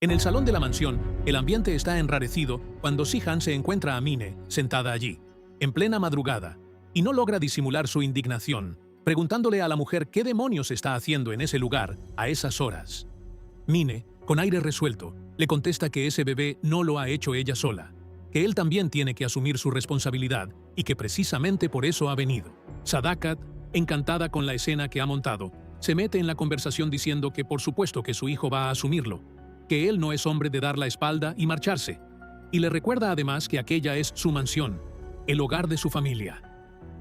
En el salón de la mansión, el ambiente está enrarecido cuando Sihan se encuentra a Mine sentada allí, en plena madrugada, y no logra disimular su indignación, preguntándole a la mujer qué demonios está haciendo en ese lugar a esas horas. Mine, con aire resuelto, le contesta que ese bebé no lo ha hecho ella sola, que él también tiene que asumir su responsabilidad y que precisamente por eso ha venido. Sadakat, encantada con la escena que ha montado, se mete en la conversación diciendo que por supuesto que su hijo va a asumirlo, que él no es hombre de dar la espalda y marcharse, y le recuerda además que aquella es su mansión, el hogar de su familia.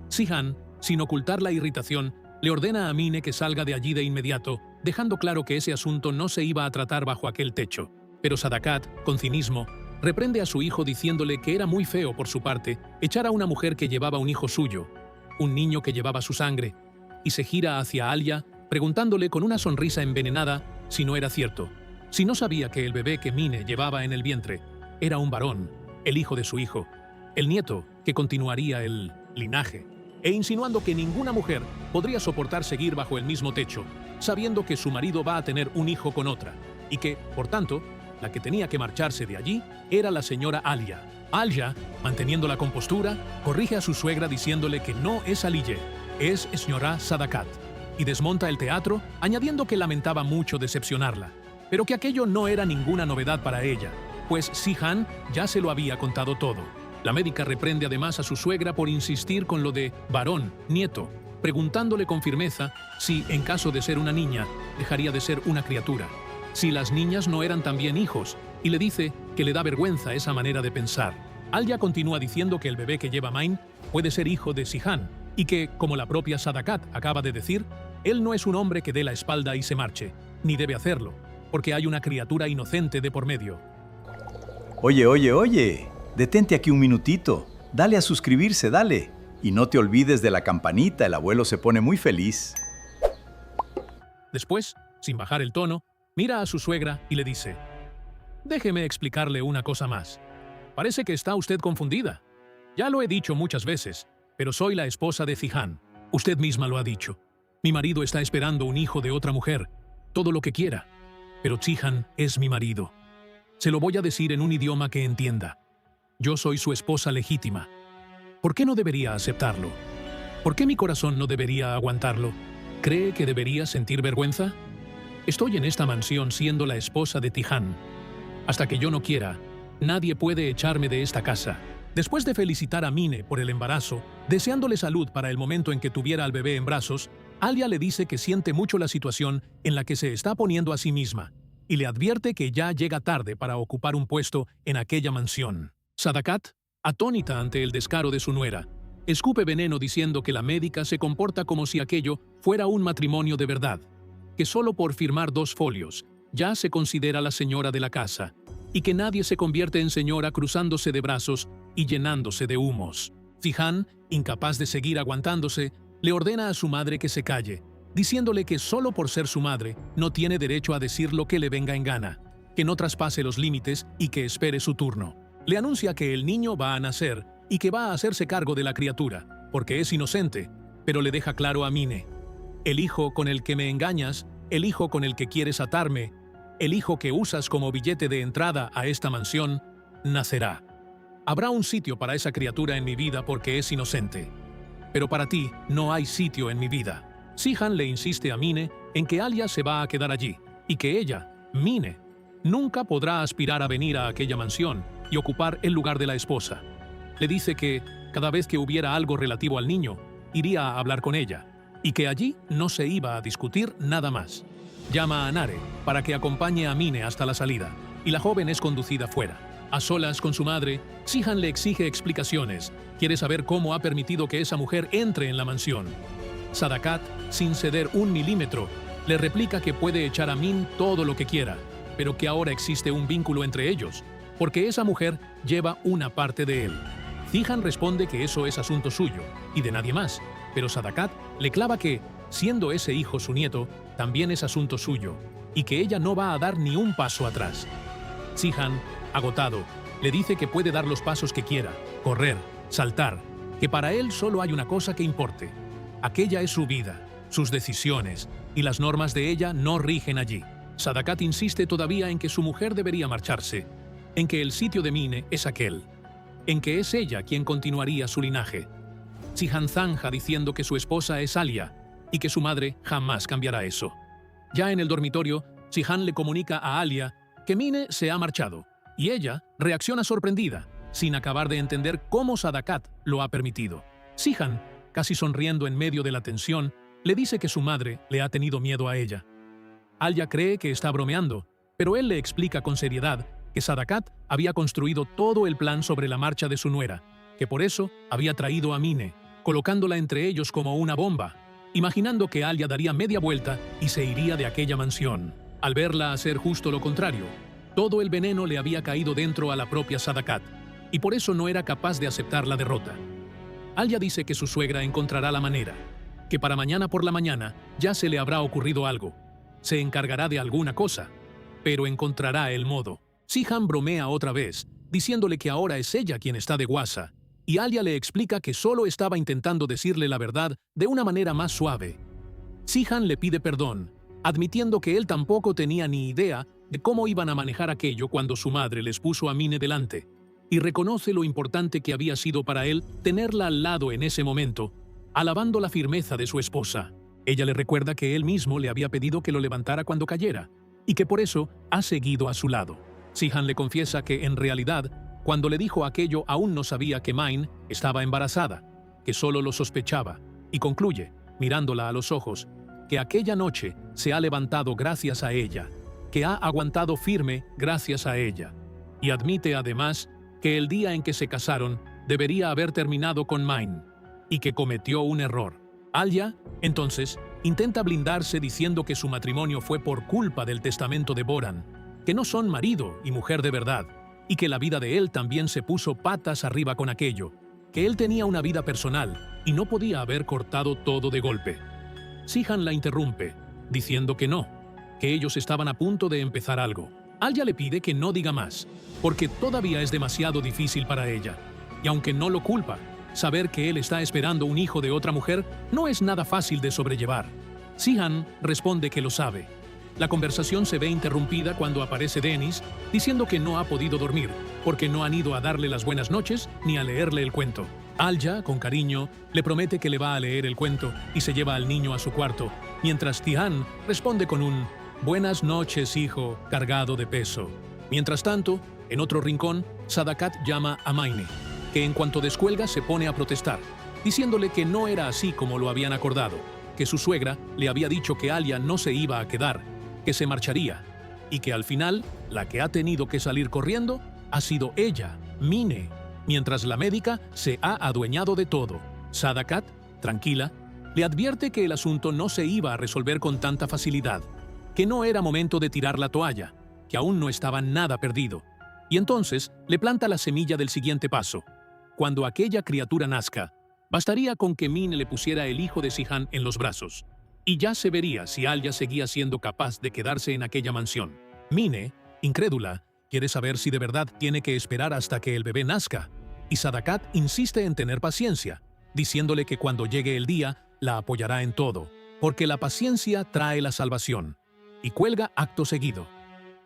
Sihan, sin ocultar la irritación, le ordena a Mine que salga de allí de inmediato, dejando claro que ese asunto no se iba a tratar bajo aquel techo. Pero Sadakat, con cinismo, reprende a su hijo diciéndole que era muy feo por su parte echar a una mujer que llevaba un hijo suyo, un niño que llevaba su sangre, y se gira hacia Alia, preguntándole con una sonrisa envenenada si no era cierto, si no sabía que el bebé que Mine llevaba en el vientre era un varón, el hijo de su hijo, el nieto que continuaría el linaje, e insinuando que ninguna mujer podría soportar seguir bajo el mismo techo, sabiendo que su marido va a tener un hijo con otra, y que, por tanto, la que tenía que marcharse de allí era la señora Alia. Alia, manteniendo la compostura, corrige a su suegra diciéndole que no es Aliye, es señora Sadakat, y desmonta el teatro, añadiendo que lamentaba mucho decepcionarla, pero que aquello no era ninguna novedad para ella, pues Sihan ya se lo había contado todo. La médica reprende además a su suegra por insistir con lo de varón, nieto, preguntándole con firmeza si, en caso de ser una niña, dejaría de ser una criatura, si las niñas no eran también hijos, y le dice que le da vergüenza esa manera de pensar. Alia continúa diciendo que el bebé que lleva Main puede ser hijo de Sihan, y que, como la propia Sadakat acaba de decir, él no es un hombre que dé la espalda y se marche, ni debe hacerlo, porque hay una criatura inocente de por medio. Oye, detente aquí un minutito. Dale a suscribirse, dale. Y no te olvides de la campanita, el abuelo se pone muy feliz. Después, sin bajar el tono, mira a su suegra y le dice: «Déjeme explicarle una cosa más. Parece que está usted confundida. Ya lo he dicho muchas veces, pero soy la esposa de Sihan. Usted misma lo ha dicho. Mi marido está esperando un hijo de otra mujer, todo lo que quiera. Pero Sihan es mi marido. Se lo voy a decir en un idioma que entienda. Yo soy su esposa legítima. ¿Por qué no debería aceptarlo? ¿Por qué mi corazón no debería aguantarlo? ¿Cree que debería sentir vergüenza? Estoy en esta mansión siendo la esposa de Sihan. Hasta que yo no quiera, nadie puede echarme de esta casa». Después de felicitar a Mine por el embarazo, deseándole salud para el momento en que tuviera al bebé en brazos, Alia le dice que siente mucho la situación en la que se está poniendo a sí misma, y le advierte que ya llega tarde para ocupar un puesto en aquella mansión. Sadakat, atónita ante el descaro de su nuera, escupe veneno diciendo que la médica se comporta como si aquello fuera un matrimonio de verdad, que solo por firmar 2 folios ya se considera la señora de la casa, y que nadie se convierte en señora cruzándose de brazos y llenándose de humos. Sihan, incapaz de seguir aguantándose, le ordena a su madre que se calle, diciéndole que solo por ser su madre no tiene derecho a decir lo que le venga en gana, que no traspase los límites y que espere su turno. Le anuncia que el niño va a nacer y que va a hacerse cargo de la criatura, porque es inocente, pero le deja claro a Mine: «El hijo con el que me engañas, el hijo con el que quieres atarme, el hijo que usas como billete de entrada a esta mansión, nacerá. Habrá un sitio para esa criatura en mi vida porque es inocente. Pero para ti no hay sitio en mi vida». Sihan le insiste a Mine en que Alia se va a quedar allí, y que ella, Mine, nunca podrá aspirar a venir a aquella mansión y ocupar el lugar de la esposa. Le dice que, cada vez que hubiera algo relativo al niño, iría a hablar con ella, y que allí no se iba a discutir nada más. Llama a Nare para que acompañe a Mine hasta la salida, y la joven es conducida fuera. A solas con su madre, Sihan le exige explicaciones. Quiere saber cómo ha permitido que esa mujer entre en la mansión. Sadakat, sin ceder un milímetro, le replica que puede echar a Min todo lo que quiera, pero que ahora existe un vínculo entre ellos, porque esa mujer lleva una parte de él. Sihan responde que eso es asunto suyo y de nadie más, pero Sadakat le clava que, siendo ese hijo su nieto, también es asunto suyo, y que ella no va a dar ni un paso atrás. Sihan, agotado, le dice que puede dar los pasos que quiera, correr, saltar, que para él solo hay una cosa que importe. Aquella es su vida, sus decisiones, y las normas de ella no rigen allí. Sadakat insiste todavía en que su mujer debería marcharse, en que el sitio de Mine es aquel, en que es ella quien continuaría su linaje. Zihan zanja diciendo que su esposa es Alia y que su madre jamás cambiará eso. Ya en el dormitorio, Zihan le comunica a Alia que Mine se ha marchado, y ella reacciona sorprendida, sin acabar de entender cómo Sadakat lo ha permitido. Zihan, casi sonriendo en medio de la tensión, le dice que su madre le ha tenido miedo a ella. Alia cree que está bromeando, pero él le explica con seriedad que Sadakat había construido todo el plan sobre la marcha de su nuera, que por eso había traído a Mine, colocándola entre ellos como una bomba, imaginando que Alia daría media vuelta y se iría de aquella mansión. Al verla hacer justo lo contrario, todo el veneno le había caído dentro a la propia Sadakat, y por eso no era capaz de aceptar la derrota. Alia dice que su suegra encontrará la manera, que para mañana por la mañana ya se le habrá ocurrido algo. Se encargará de alguna cosa, pero encontrará el modo. Zihan bromea otra vez, diciéndole que ahora es ella quien está de guasa, y Alia le explica que solo estaba intentando decirle la verdad de una manera más suave. Zihan le pide perdón, admitiendo que él tampoco tenía ni idea de cómo iban a manejar aquello cuando su madre les puso a Mine delante, y reconoce lo importante que había sido para él tenerla al lado en ese momento, alabando la firmeza de su esposa. Ella le recuerda que él mismo le había pedido que lo levantara cuando cayera, y que por eso ha seguido a su lado. Zihan le confiesa que, en realidad, cuando le dijo aquello aún no sabía que Mine estaba embarazada, que solo lo sospechaba, y concluye, mirándola a los ojos, que aquella noche se ha levantado gracias a ella, que ha aguantado firme gracias a ella, y admite además que el día en que se casaron debería haber terminado con Mine, y que cometió un error. Alia, entonces, intenta blindarse diciendo que su matrimonio fue por culpa del testamento de Boran, que no son marido y mujer de verdad, y que la vida de él también se puso patas arriba con aquello, que él tenía una vida personal y no podía haber cortado todo de golpe. Zihan la interrumpe, diciendo que no, que ellos estaban a punto de empezar algo. Alia le pide que no diga más, porque todavía es demasiado difícil para ella, y aunque no lo culpa, saber que él está esperando un hijo de otra mujer no es nada fácil de sobrellevar. Zihan responde que lo sabe. La conversación se ve interrumpida cuando aparece Dennis, diciendo que no ha podido dormir, porque no han ido a darle las buenas noches ni a leerle el cuento. Alia, con cariño, le promete que le va a leer el cuento y se lleva al niño a su cuarto, mientras Tian responde con un «Buenas noches, hijo», cargado de peso. Mientras tanto, en otro rincón, Sadakat llama a Mine, que en cuanto descuelga se pone a protestar, diciéndole que no era así como lo habían acordado, que su suegra le había dicho que Alia no se iba a quedar, que se marcharía, y que al final la que ha tenido que salir corriendo ha sido ella, Mine, mientras la médica se ha adueñado de todo. Sadakat, tranquila, le advierte que el asunto no se iba a resolver con tanta facilidad, que no era momento de tirar la toalla, que aún no estaba nada perdido, y entonces le planta la semilla del siguiente paso. Cuando aquella criatura nazca, bastaría con que Mine le pusiera el hijo de Zihan en los brazos, y ya se vería si Alia seguía siendo capaz de quedarse en aquella mansión. Mine, incrédula, quiere saber si de verdad tiene que esperar hasta que el bebé nazca, y Sadakat insiste en tener paciencia, diciéndole que cuando llegue el día la apoyará en todo, porque la paciencia trae la salvación, y cuelga acto seguido.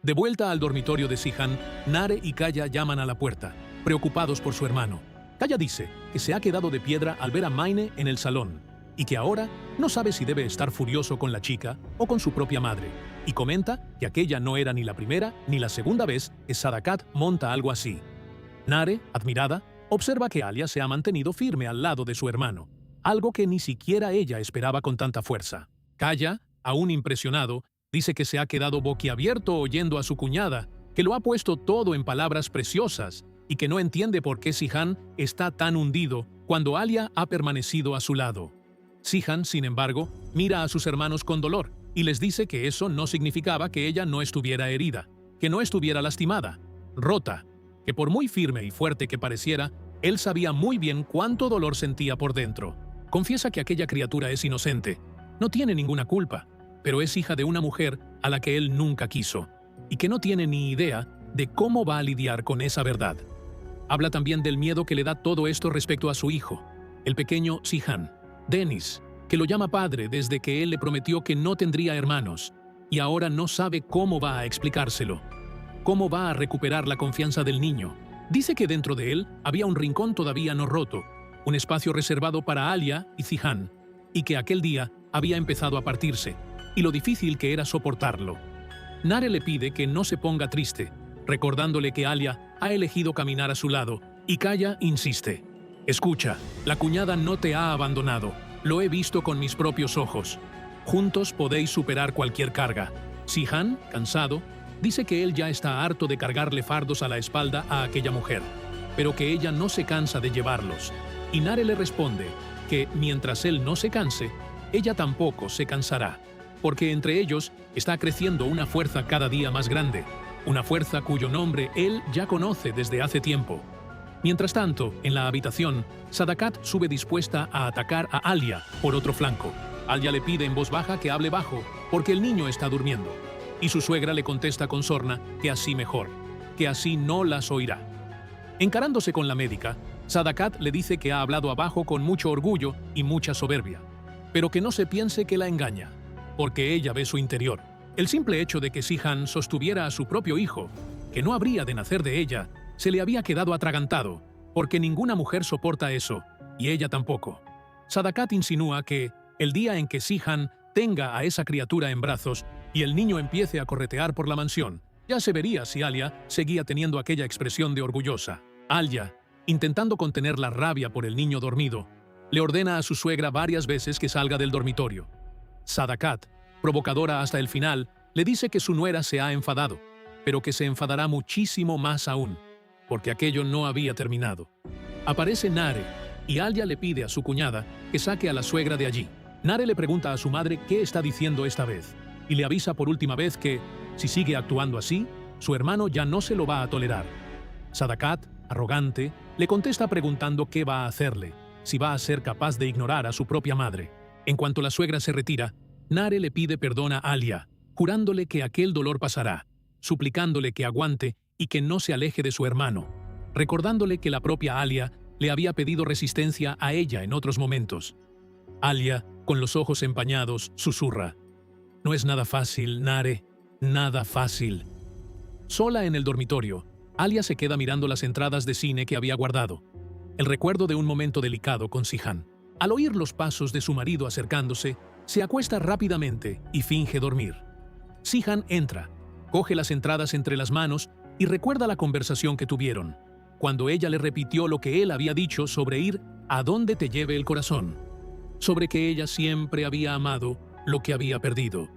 De vuelta al dormitorio de Zihan, Nare y Kaya llaman a la puerta, preocupados por su hermano. Kaya dice que se ha quedado de piedra al ver a Mine en el salón, y que ahora no sabe si debe estar furioso con la chica o con su propia madre, y comenta que aquella no era ni la primera ni la segunda vez que Sadakat monta algo así. Nare, admirada, observa que Alia se ha mantenido firme al lado de su hermano, algo que ni siquiera ella esperaba con tanta fuerza. Kaya, aún impresionado, dice que se ha quedado boquiabierto oyendo a su cuñada, que lo ha puesto todo en palabras preciosas y que no entiende por qué Zihan está tan hundido cuando Alia ha permanecido a su lado. Zihan, sin embargo, mira a sus hermanos con dolor y les dice que eso no significaba que ella no estuviera herida, que no estuviera lastimada, rota, que por muy firme y fuerte que pareciera, él sabía muy bien cuánto dolor sentía por dentro. Confiesa que aquella criatura es inocente, no tiene ninguna culpa, pero es hija de una mujer a la que él nunca quiso, y que no tiene ni idea de cómo va a lidiar con esa verdad. Habla también del miedo que le da todo esto respecto a su hijo, el pequeño Zihan, Dennis, que lo llama padre desde que él le prometió que no tendría hermanos, y ahora no sabe cómo va a explicárselo. ¿Cómo va a recuperar la confianza del niño? Dice que dentro de él había un rincón todavía no roto, un espacio reservado para Alia y Zihan, y que aquel día había empezado a partirse, y lo difícil que era soportarlo. Nare le pide que no se ponga triste, recordándole que Alia ha elegido caminar a su lado, y Kaya insiste. Escucha, la cuñada no te ha abandonado, lo he visto con mis propios ojos. Juntos podéis superar cualquier carga. Zihan, cansado, dice que él ya está harto de cargarle fardos a la espalda a aquella mujer, pero que ella no se cansa de llevarlos. Y Nare le responde que mientras él no se canse, ella tampoco se cansará, porque entre ellos está creciendo una fuerza cada día más grande, una fuerza cuyo nombre él ya conoce desde hace tiempo. Mientras tanto, en la habitación, Sadakat sube dispuesta a atacar a Alia por otro flanco. Alia le pide en voz baja que hable bajo, porque el niño está durmiendo. Y su suegra le contesta con sorna que así mejor, que así no las oirá. Encarándose con la médica, Sadakat le dice que ha hablado abajo con mucho orgullo y mucha soberbia, pero que no se piense que la engaña, porque ella ve su interior. El simple hecho de que Zihan sostuviera a su propio hijo, que no habría de nacer de ella, se le había quedado atragantado, porque ninguna mujer soporta eso, y ella tampoco. Sadakat insinúa que, el día en que Zihan tenga a esa criatura en brazos y el niño empiece a corretear por la mansión, ya se vería si Alia seguía teniendo aquella expresión de orgullosa. Alia, intentando contener la rabia por el niño dormido, le ordena a su suegra varias veces que salga del dormitorio. Sadakat, provocadora hasta el final, le dice que su nuera se ha enfadado, pero que se enfadará muchísimo más aún, porque aquello no había terminado. Aparece Nare, y Alia le pide a su cuñada que saque a la suegra de allí. Nare le pregunta a su madre qué está diciendo esta vez, y le avisa por última vez que, si sigue actuando así, su hermano ya no se lo va a tolerar. Sadakat, arrogante, le contesta preguntando qué va a hacerle, si va a ser capaz de ignorar a su propia madre. En cuanto la suegra se retira, Nare le pide perdón a Alia, jurándole que aquel dolor pasará, suplicándole que aguante y que no se aleje de su hermano, recordándole que la propia Alia le había pedido resistencia a ella en otros momentos. Alia, con los ojos empañados, susurra: «No es nada fácil, Nare, nada fácil». Sola en el dormitorio, Alia se queda mirando las entradas de cine que había guardado, el recuerdo de un momento delicado con Zihan. Al oír los pasos de su marido acercándose, se acuesta rápidamente y finge dormir. Zihan entra, coge las entradas entre las manos y recuerda la conversación que tuvieron, cuando ella le repitió lo que él había dicho sobre ir a donde te lleve el corazón, sobre que ella siempre había amado lo que había perdido,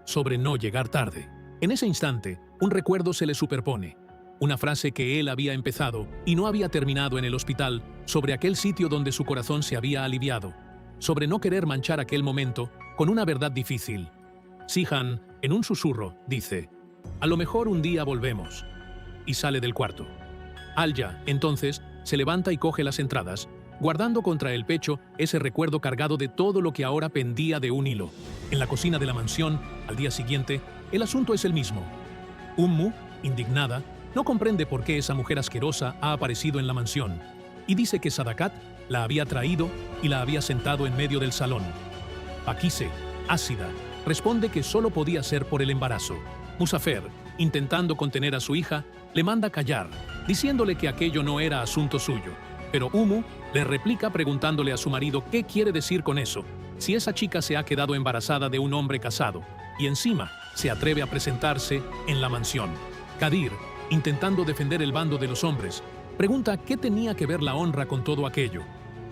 sobre no llegar tarde. En ese instante, un recuerdo se le superpone, una frase que él había empezado y no había terminado en el hospital, sobre aquel sitio donde su corazón se había aliviado, sobre no querer manchar aquel momento con una verdad difícil. Zihan, en un susurro, dice: «A lo mejor un día volvemos», y sale del cuarto. Alia, entonces, se levanta y coge las entradas, guardando contra el pecho ese recuerdo cargado de todo lo que ahora pendía de un hilo. En la cocina de la mansión, al día siguiente, el asunto es el mismo. Ummu, indignada, no comprende por qué esa mujer asquerosa ha aparecido en la mansión, y dice que Sadakat la había traído y la había sentado en medio del salón. Pakise, ácida, responde que solo podía ser por el embarazo. Muzafer, intentando contener a su hija, le manda callar, diciéndole que aquello no era asunto suyo. Pero Ummu le replica preguntándole a su marido qué quiere decir con eso, si esa chica se ha quedado embarazada de un hombre casado, y encima se atreve a presentarse en la mansión. Kadir, intentando defender el bando de los hombres, pregunta qué tenía que ver la honra con todo aquello,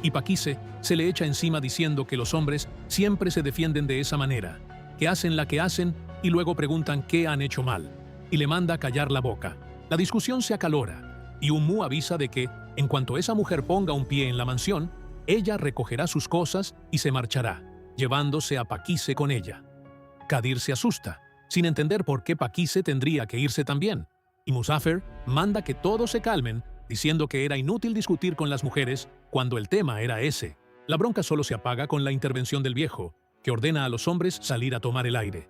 y Pakise se le echa encima diciendo que los hombres siempre se defienden de esa manera, que hacen la que hacen y luego preguntan qué han hecho mal, y le manda callar la boca. La discusión se acalora, y Ummu avisa de que, en cuanto esa mujer ponga un pie en la mansión, ella recogerá sus cosas y se marchará, llevándose a Pakise con ella. Kadir se asusta, sin entender por qué Pakise tendría que irse también, y Muzafer manda que todos se calmen, diciendo que era inútil discutir con las mujeres cuando el tema era ese. La bronca solo se apaga con la intervención del viejo, que ordena a los hombres salir a tomar el aire.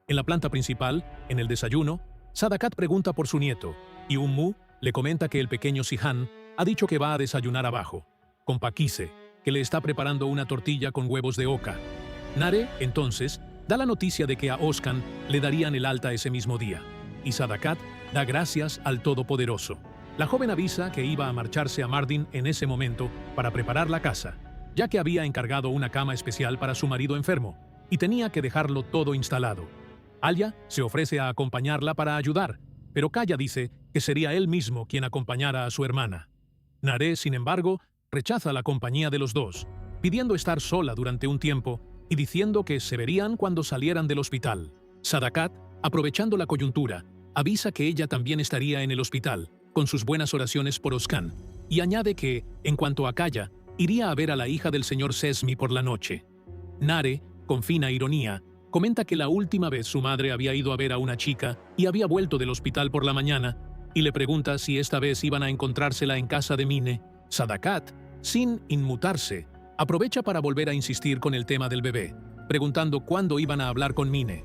En la planta principal, en el desayuno, Sadakat pregunta por su nieto, y Ummu le comenta que el pequeño Zihan ha dicho que va a desayunar abajo, con Pakise, que le está preparando una tortilla con huevos de oca. Nare, entonces, da la noticia de que a Özkan le darían el alta ese mismo día, y Sadakat da gracias al Todopoderoso. La joven avisa que iba a marcharse a Mardin en ese momento para preparar la casa, ya que había encargado una cama especial para su marido enfermo, y tenía que dejarlo todo instalado. Alia se ofrece a acompañarla para ayudar, pero Kaya dice que sería él mismo quien acompañara a su hermana. Nare, sin embargo, rechaza la compañía de los dos, pidiendo estar sola durante un tiempo y diciendo que se verían cuando salieran del hospital. Sadakat, aprovechando la coyuntura, avisa que ella también estaría en el hospital, con sus buenas oraciones por Özkan, y añade que, en cuanto a Kaya, iría a ver a la hija del señor Sesmi por la noche. Nare, con fina ironía, comenta que la última vez su madre había ido a ver a una chica y había vuelto del hospital por la mañana, y le pregunta si esta vez iban a encontrársela en casa de Mine. Sadakat, sin inmutarse, aprovecha para volver a insistir con el tema del bebé, preguntando cuándo iban a hablar con Mine.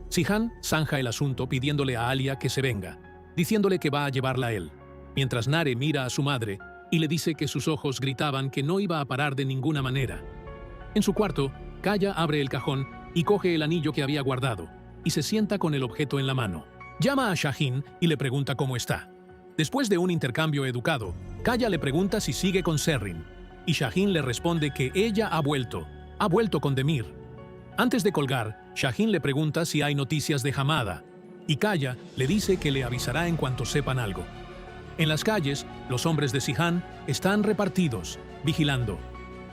Sihan zanja el asunto pidiéndole a Alia que se venga, diciéndole que va a llevarla a él, mientras Nare mira a su madre y le dice que sus ojos gritaban que no iba a parar de ninguna manera. En su cuarto, Kaya abre el cajón y coge el anillo que había guardado, y se sienta con el objeto en la mano. Llama a Shahin y le pregunta cómo está. Después de un intercambio educado, Kaya le pregunta si sigue con Serrin, y Shahin le responde que ella ha vuelto con Demir. Antes de colgar, Shahin le pregunta si hay noticias de Hamada, y Kaya le dice que le avisará en cuanto sepan algo. En las calles, los hombres de Sihan están repartidos, vigilando.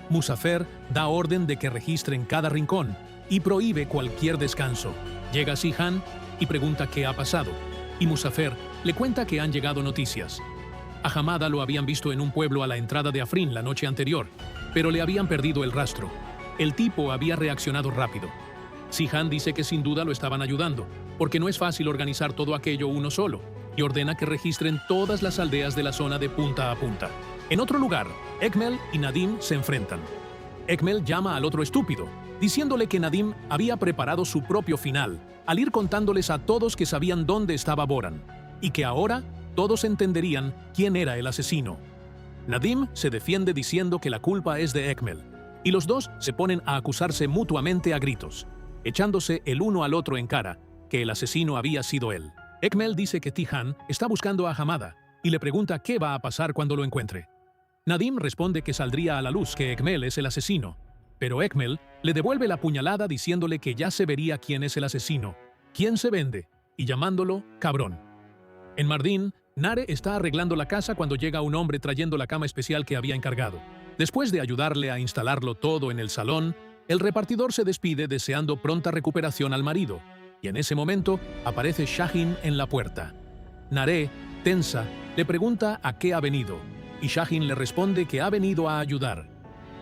Muzafer da orden de que registren cada rincón y prohíbe cualquier descanso. Llega Sihan y pregunta qué ha pasado, y Muzafer le cuenta que han llegado noticias. A Hamada lo habían visto en un pueblo a la entrada de Afrin la noche anterior, pero le habían perdido el rastro. El tipo había reaccionado rápido. Sihan dice que sin duda lo estaban ayudando, porque no es fácil organizar todo aquello uno solo, y ordena que registren todas las aldeas de la zona de punta a punta. En otro lugar, Ekmel y Nadim se enfrentan. Ekmel llama al otro estúpido, diciéndole que Nadim había preparado su propio final, al ir contándoles a todos que sabían dónde estaba Boran, y que ahora todos entenderían quién era el asesino. Nadim se defiende diciendo que la culpa es de Ekmel, y los dos se ponen a acusarse mutuamente a gritos, echándose el uno al otro en cara, que el asesino había sido él. Ekmel dice que Tihan está buscando a Hamada, y le pregunta qué va a pasar cuando lo encuentre. Nadim responde que saldría a la luz que Ekmel es el asesino, pero Ekmel le devuelve la puñalada diciéndole que ya se vería quién es el asesino, quién se vende, y llamándolo cabrón. En Mardin, Nare está arreglando la casa cuando llega un hombre trayendo la cama especial que había encargado. Después de ayudarle a instalarlo todo en el salón, el repartidor se despide deseando pronta recuperación al marido, y en ese momento aparece Shahin en la puerta. Nare, tensa, le pregunta a qué ha venido, y Shahin le responde que ha venido a ayudar.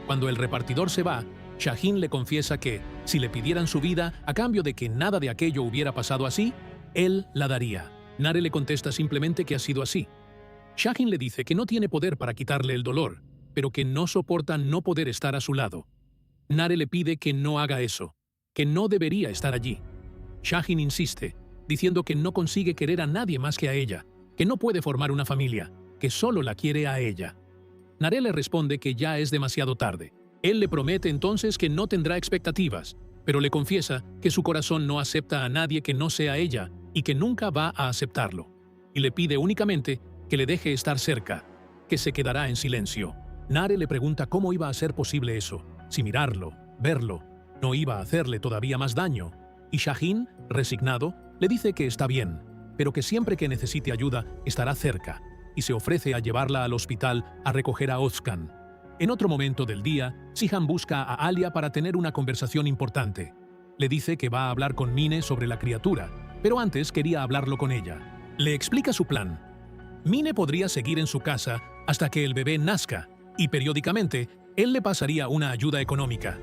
Cuando el repartidor se va, Shahin le confiesa que, si le pidieran su vida a cambio de que nada de aquello hubiera pasado así, él la daría. Nare le contesta simplemente que ha sido así. Shahin le dice que no tiene poder para quitarle el dolor, pero que no soporta no poder estar a su lado. Nare le pide que no haga eso, que no debería estar allí. Shahin insiste, diciendo que no consigue querer a nadie más que a ella, que no puede formar una familia, que solo la quiere a ella. Nare le responde que ya es demasiado tarde. Él le promete entonces que no tendrá expectativas, pero le confiesa que su corazón no acepta a nadie que no sea ella y que nunca va a aceptarlo. Y le pide únicamente que le deje estar cerca, que se quedará en silencio. Nare le pregunta cómo iba a ser posible eso, si mirarlo, verlo, no iba a hacerle todavía más daño. Y Shahin, resignado, le dice que está bien, pero que siempre que necesite ayuda estará cerca, y se ofrece a llevarla al hospital a recoger a Özkan. En otro momento del día, Sihan busca a Alia para tener una conversación importante. Le dice que va a hablar con Mine sobre la criatura, pero antes quería hablarlo con ella. Le explica su plan. Mine podría seguir en su casa hasta que el bebé nazca, y periódicamente él le pasaría una ayuda económica.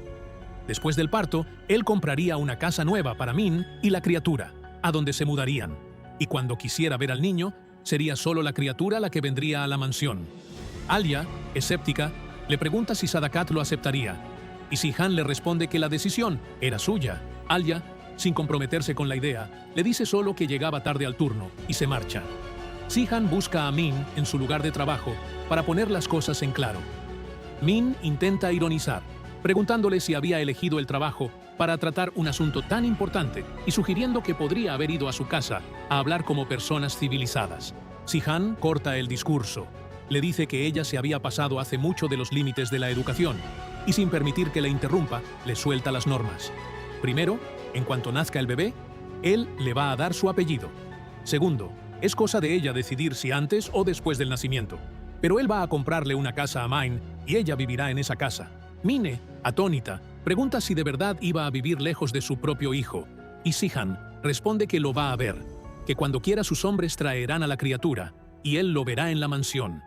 Después del parto, él compraría una casa nueva para Min y la criatura, a donde se mudarían, y cuando quisiera ver al niño, sería solo la criatura la que vendría a la mansión. Alia, escéptica, le pregunta si Sadakat lo aceptaría, y Sihan le responde que la decisión era suya. Alia, sin comprometerse con la idea, le dice solo que llegaba tarde al turno y se marcha. Sihan busca a Min en su lugar de trabajo para poner las cosas en claro. Min intenta ironizar, preguntándole si había elegido el trabajo para tratar un asunto tan importante y sugiriendo que podría haber ido a su casa a hablar como personas civilizadas. Si-han corta el discurso. Le dice que ella se había pasado hace mucho de los límites de la educación y sin permitir que la interrumpa, le suelta las normas. Primero, en cuanto nazca el bebé, él le va a dar su apellido. Segundo, es cosa de ella decidir si antes o después del nacimiento. Pero él va a comprarle una casa a Min y ella vivirá en esa casa. Mine, atónita, pregunta si de verdad iba a vivir lejos de su propio hijo, y Si-han responde que lo va a ver, que cuando quiera sus hombres traerán a la criatura, y él lo verá en la mansión.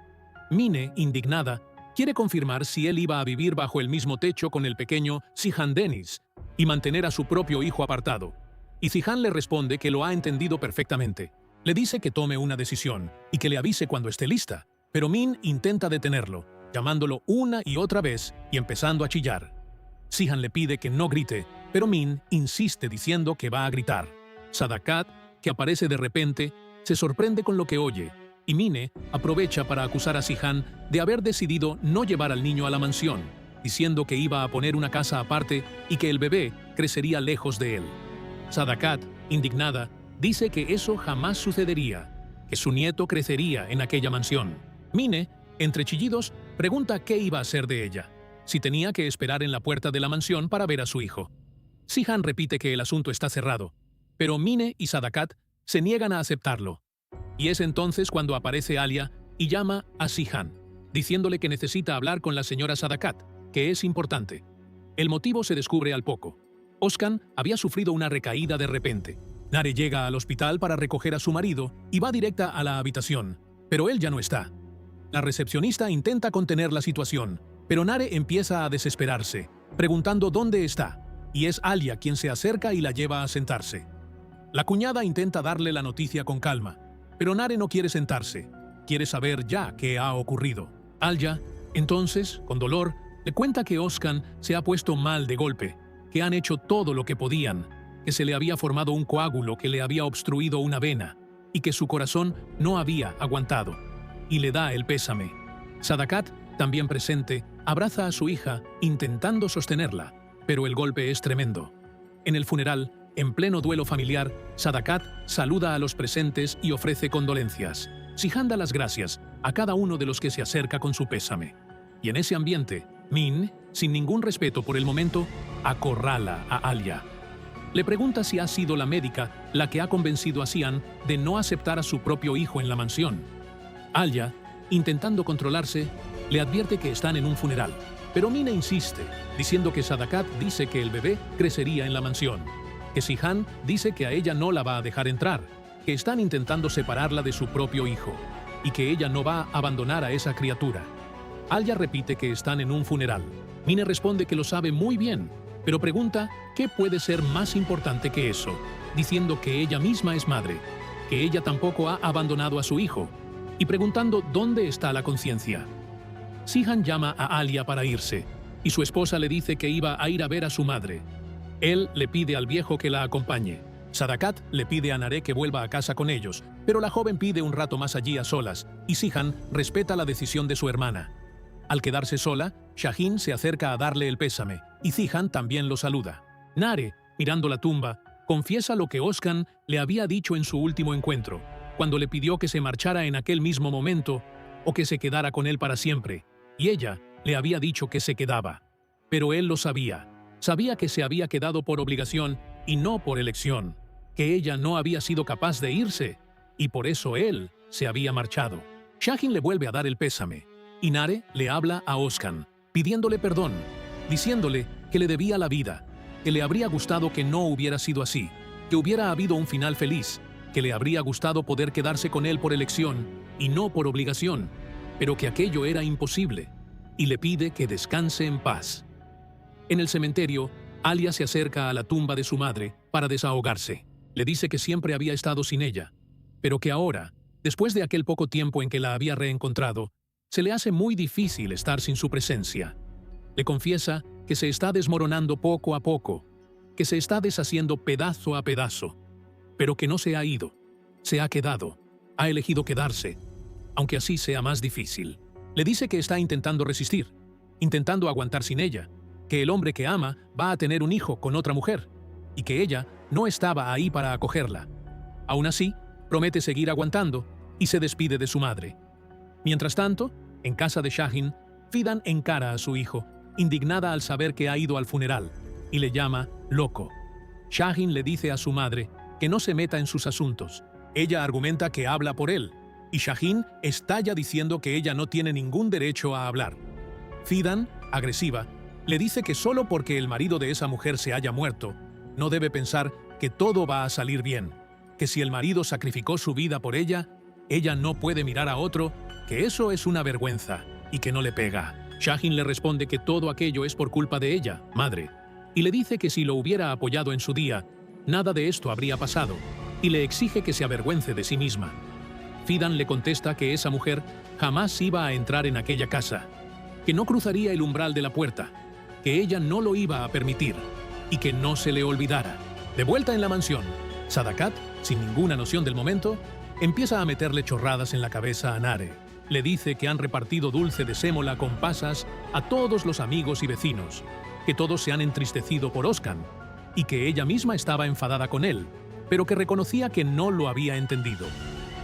Mine, indignada, quiere confirmar si él iba a vivir bajo el mismo techo con el pequeño Si-han Dennis y mantener a su propio hijo apartado. Y Si-han le responde que lo ha entendido perfectamente. Le dice que tome una decisión y que le avise cuando esté lista, pero Min intenta detenerlo, llamándolo una y otra vez y empezando a chillar. Si-han le pide que no grite, pero Min insiste diciendo que va a gritar. Sadakat, que aparece de repente, se sorprende con lo que oye, y Mine aprovecha para acusar a Si-han de haber decidido no llevar al niño a la mansión, diciendo que iba a poner una casa aparte y que el bebé crecería lejos de él. Sadakat, indignada, dice que eso jamás sucedería, que su nieto crecería en aquella mansión. Mine, entre chillidos, pregunta qué iba a hacer de ella, si tenía que esperar en la puerta de la mansión para ver a su hijo. Si-han repite que el asunto está cerrado, pero Mine y Sadakat se niegan a aceptarlo. Y es entonces cuando aparece Alia y llama a Si-han, diciéndole que necesita hablar con la señora Sadakat, que es importante. El motivo se descubre al poco. Oskan había sufrido una recaída de repente. Nare llega al hospital para recoger a su marido y va directa a la habitación, pero él ya no está. La recepcionista intenta contener la situación, pero Nare empieza a desesperarse, preguntando dónde está, y es Alia quien se acerca y la lleva a sentarse. La cuñada intenta darle la noticia con calma, pero Nare no quiere sentarse, quiere saber ya qué ha ocurrido. Alia, entonces, con dolor, le cuenta que Oskan se ha puesto mal de golpe, que han hecho todo lo que podían, que se le había formado un coágulo que le había obstruido una vena y que su corazón no había aguantado, y le da el pésame. Sadakat, también presente, abraza a su hija intentando sostenerla, pero el golpe es tremendo. En el funeral, en pleno duelo familiar, Sadakat saluda a los presentes y ofrece condolencias. Si-han da las gracias a cada uno de los que se acerca con su pésame. Y en ese ambiente, Min, sin ningún respeto por el momento, acorrala a Alia. Le pregunta si ha sido la médica la que ha convencido a Si-han de no aceptar a su propio hijo en la mansión. Alia, intentando controlarse, le advierte que están en un funeral, pero Min insiste, diciendo que Sadakat dice que el bebé crecería en la mansión, que Si-han dice que a ella no la va a dejar entrar, que están intentando separarla de su propio hijo, y que ella no va a abandonar a esa criatura. Alia repite que están en un funeral. Mine responde que lo sabe muy bien, pero pregunta qué puede ser más importante que eso, diciendo que ella misma es madre, que ella tampoco ha abandonado a su hijo, y preguntando dónde está la conciencia. Si-han llama a Alia para irse, y su esposa le dice que iba a ir a ver a su madre. Él le pide al viejo que la acompañe. Sadakat le pide a Nare que vuelva a casa con ellos, pero la joven pide un rato más allí a solas, y Si-han respeta la decisión de su hermana. Al quedarse sola, Shahin se acerca a darle el pésame, y Si-han también lo saluda. Nare, mirando la tumba, confiesa lo que Oskan le había dicho en su último encuentro, cuando le pidió que se marchara en aquel mismo momento o que se quedara con él para siempre, y ella le había dicho que se quedaba. Pero él lo sabía. Sabía que se había quedado por obligación y no por elección, que ella no había sido capaz de irse, y por eso él se había marchado. Shahin le vuelve a dar el pésame, y Nare le habla a Oskan, pidiéndole perdón, diciéndole que le debía la vida, que le habría gustado que no hubiera sido así, que hubiera habido un final feliz, que le habría gustado poder quedarse con él por elección y no por obligación, pero que aquello era imposible, y le pide que descanse en paz. En el cementerio, Alia se acerca a la tumba de su madre para desahogarse. Le dice que siempre había estado sin ella, pero que ahora, después de aquel poco tiempo en que la había reencontrado, se le hace muy difícil estar sin su presencia. Le confiesa que se está desmoronando poco a poco, que se está deshaciendo pedazo a pedazo, pero que no se ha ido, se ha quedado, ha elegido quedarse, aunque así sea más difícil. Le dice que está intentando resistir, intentando aguantar sin ella, que el hombre que ama va a tener un hijo con otra mujer, y que ella no estaba ahí para acogerla. Aún así, promete seguir aguantando y se despide de su madre. Mientras tanto, en casa de Shahin, Fidan encara a su hijo, indignada al saber que ha ido al funeral, y le llama loco. Shahin le dice a su madre que no se meta en sus asuntos. Ella argumenta que habla por él, y Shahin estalla diciendo que ella no tiene ningún derecho a hablar. Fidan, agresiva, le dice que solo porque el marido de esa mujer se haya muerto, no debe pensar que todo va a salir bien, que si el marido sacrificó su vida por ella no puede mirar a otro, que eso es una vergüenza y que no le pega. Shahin le responde que todo aquello es por culpa de ella, madre, y le dice que si lo hubiera apoyado en su día, nada de esto habría pasado, y le exige que se avergüence de sí misma. Fidan le contesta que esa mujer jamás iba a entrar en aquella casa, que no cruzaría el umbral de la puerta, que ella no lo iba a permitir, y que no se le olvidara. De vuelta en la mansión, Sadakat, sin ninguna noción del momento, empieza a meterle chorradas en la cabeza a Nare. Le dice que han repartido dulce de sémola con pasas a todos los amigos y vecinos, que todos se han entristecido por Oscan, y que ella misma estaba enfadada con él, pero que reconocía que no lo había entendido.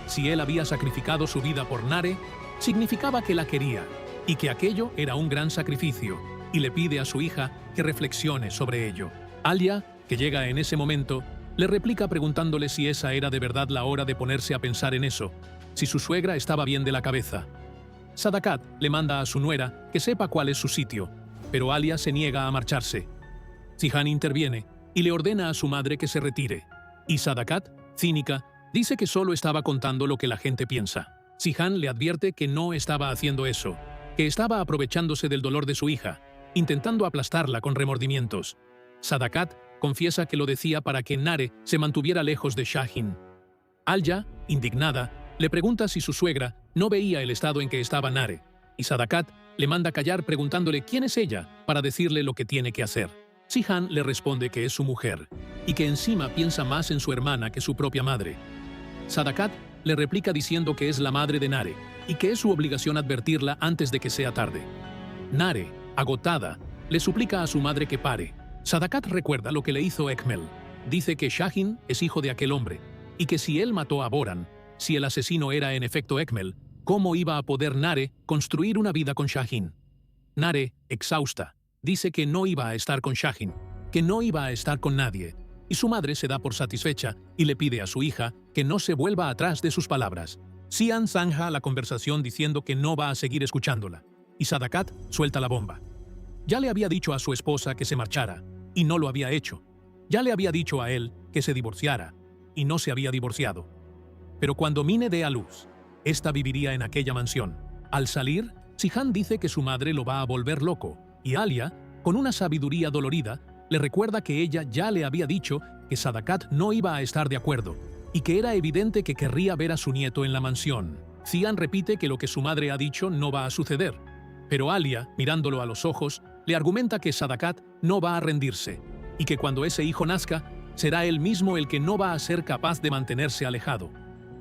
Si él había sacrificado su vida por Nare, significaba que la quería, y que aquello era un gran sacrificio, y le pide a su hija que reflexione sobre ello. Alia, que llega en ese momento, le replica preguntándole si esa era de verdad la hora de ponerse a pensar en eso, si su suegra estaba bien de la cabeza. Sadakat le manda a su nuera que sepa cuál es su sitio, pero Alia se niega a marcharse. Zihan interviene y le ordena a su madre que se retire, y Sadakat, cínica, dice que solo estaba contando lo que la gente piensa. Zihan le advierte que no estaba haciendo eso, que estaba aprovechándose del dolor de su hija, intentando aplastarla con remordimientos. Sadakat confiesa que lo decía para que Nare se mantuviera lejos de Shahin. Alia, indignada, le pregunta si su suegra no veía el estado en que estaba Nare, y Sadakat le manda callar preguntándole quién es ella para decirle lo que tiene que hacer. Zihan le responde que es su mujer, y que encima piensa más en su hermana que su propia madre. Sadakat le replica diciendo que es la madre de Nare, y que es su obligación advertirla antes de que sea tarde. Nare, agotada, le suplica a su madre que pare. Sadakat recuerda lo que le hizo Ekmel. Dice que Shahin es hijo de aquel hombre, y que si él mató a Boran, si el asesino era en efecto Ekmel, ¿cómo iba a poder Nare construir una vida con Shahin? Nare, exhausta, dice que no iba a estar con Shahin, que no iba a estar con nadie, y su madre se da por satisfecha y le pide a su hija que no se vuelva atrás de sus palabras. Zihan zanja la conversación diciendo que no va a seguir escuchándola, y Sadakat suelta la bomba. Ya le había dicho a su esposa que se marchara, y no lo había hecho. Ya le había dicho a él que se divorciara, y no se había divorciado. Pero cuando Mine dé a luz, ésta viviría en aquella mansión. Al salir, Zihan dice que su madre lo va a volver loco, y Alia, con una sabiduría dolorida, le recuerda que ella ya le había dicho que Sadakat no iba a estar de acuerdo, y que era evidente que querría ver a su nieto en la mansión. Zihan repite que lo que su madre ha dicho no va a suceder, pero Alia, mirándolo a los ojos, le argumenta que Sadakat no va a rendirse, y que cuando ese hijo nazca, será él mismo el que no va a ser capaz de mantenerse alejado.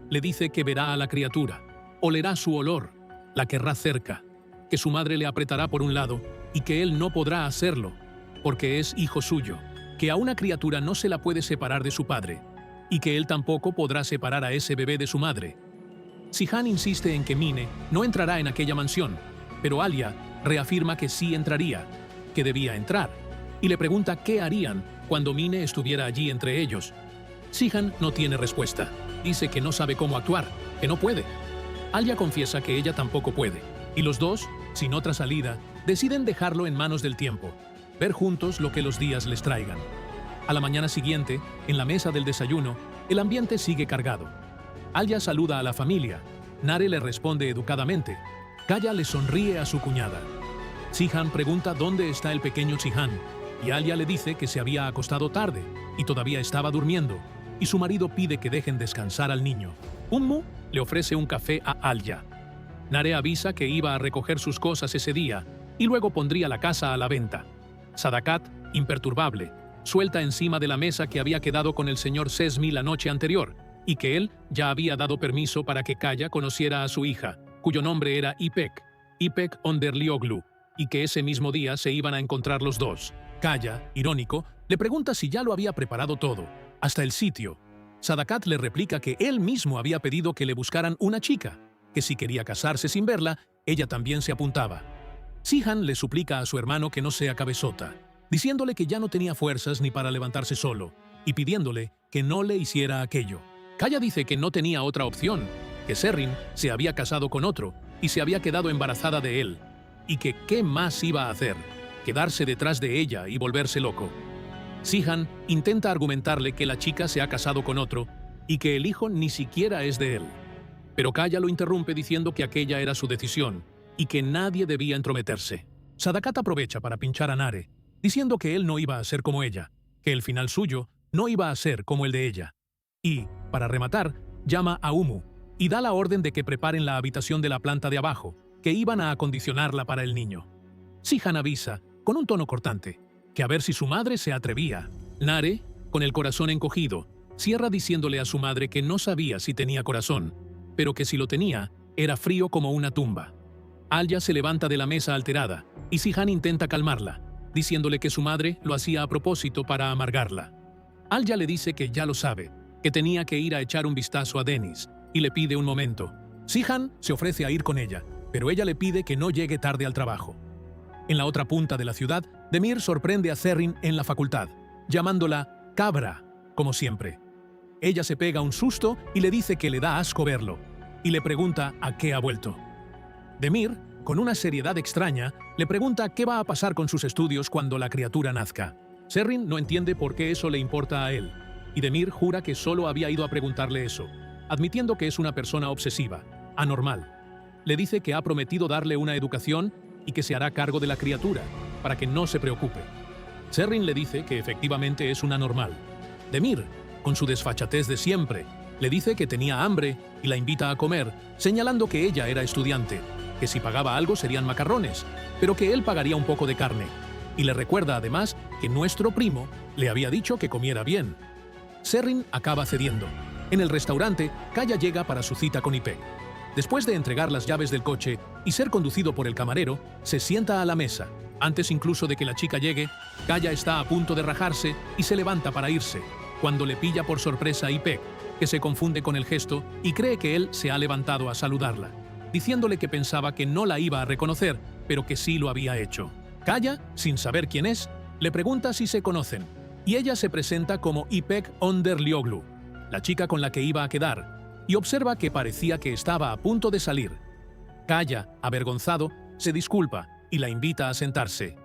Le dice que verá a la criatura, olerá su olor, la querrá cerca, que su madre le apretará por un lado y que él no podrá hacerlo, porque es hijo suyo, que a una criatura no se la puede separar de su padre, y que él tampoco podrá separar a ese bebé de su madre. Zihan insiste en que Mine no entrará en aquella mansión, pero Alia reafirma que sí entraría, que debía entrar, y le pregunta qué harían cuando Mine estuviera allí entre ellos. Zihan no tiene respuesta. Dice que no sabe cómo actuar, que no puede. Alia confiesa que ella tampoco puede, y los dos, sin otra salida, deciden dejarlo en manos del tiempo, ver juntos lo que los días les traigan. A la mañana siguiente, en la mesa del desayuno, el ambiente sigue cargado. Alia saluda a la familia. Nare le responde educadamente. Kaya le sonríe a su cuñada. Zihan pregunta dónde está el pequeño Zihan, y Alia le dice que se había acostado tarde y todavía estaba durmiendo, y su marido pide que dejen descansar al niño. Ummu le ofrece un café a Alia. Nare avisa que iba a recoger sus cosas ese día y luego pondría la casa a la venta. Sadakat, imperturbable, suelta encima de la mesa que había quedado con el señor Sesmi la noche anterior y que él ya había dado permiso para que Kaya conociera a su hija, cuyo nombre era Ipek Onderlioglu. y que ese mismo día se iban a encontrar los dos. Kaya, irónico, le pregunta si ya lo había preparado todo, hasta el sitio. Sadakat le replica que él mismo había pedido que le buscaran una chica, que si quería casarse sin verla, ella también se apuntaba. Zihan le suplica a su hermano que no sea cabezota, diciéndole que ya no tenía fuerzas ni para levantarse solo, y pidiéndole que no le hiciera aquello. Kaya dice que no tenía otra opción, que Serrin se había casado con otro y se había quedado embarazada de él, y que qué más iba a hacer, quedarse detrás de ella y volverse loco. Zihan intenta argumentarle que la chica se ha casado con otro y que el hijo ni siquiera es de él. Pero Kaya lo interrumpe diciendo que aquella era su decisión y que nadie debía entrometerse. Sadakat aprovecha para pinchar a Nare, diciendo que él no iba a ser como ella, que el final suyo no iba a ser como el de ella. Y, para rematar, llama a Umu y da la orden de que preparen la habitación de la planta de abajo, que iban a acondicionarla para el niño. Zihan avisa, con un tono cortante, que a ver si su madre se atrevía. Nare, con el corazón encogido, cierra diciéndole a su madre que no sabía si tenía corazón, pero que si lo tenía, era frío como una tumba. Alya se levanta de la mesa alterada, y Zihan intenta calmarla, diciéndole que su madre lo hacía a propósito para amargarla. Alya le dice que ya lo sabe, que tenía que ir a echar un vistazo a Dennis, y le pide un momento. Zihan se ofrece a ir con ella, pero ella le pide que no llegue tarde al trabajo. En la otra punta de la ciudad, Demir sorprende a Zerrin en la facultad, llamándola cabra, como siempre. Ella se pega un susto y le dice que le da asco verlo, y le pregunta a qué ha vuelto. Demir, con una seriedad extraña, le pregunta qué va a pasar con sus estudios cuando la criatura nazca. Zerrin no entiende por qué eso le importa a él, y Demir jura que solo había ido a preguntarle eso, admitiendo que es una persona obsesiva, anormal. Le dice que ha prometido darle una educación y que se hará cargo de la criatura, para que no se preocupe. Zerrin le dice que efectivamente es un anormal. Demir, con su desfachatez de siempre, le dice que tenía hambre y la invita a comer, señalando que ella era estudiante, que si pagaba algo serían macarrones, pero que él pagaría un poco de carne. Y le recuerda además que nuestro primo le había dicho que comiera bien. Zerrin acaba cediendo. En el restaurante, Kaya llega para su cita con Ipek. Después de entregar las llaves del coche y ser conducido por el camarero, se sienta a la mesa. Antes incluso de que la chica llegue, Kaya está a punto de rajarse y se levanta para irse, cuando le pilla por sorpresa a Ipek, que se confunde con el gesto y cree que él se ha levantado a saludarla, diciéndole que pensaba que no la iba a reconocer, pero que sí lo había hecho. Kaya, sin saber quién es, le pregunta si se conocen, y ella se presenta como Ipek Onderlioglu, la chica con la que iba a quedar, y observa que parecía que estaba a punto de salir. Kaya, avergonzado, se disculpa y la invita a sentarse.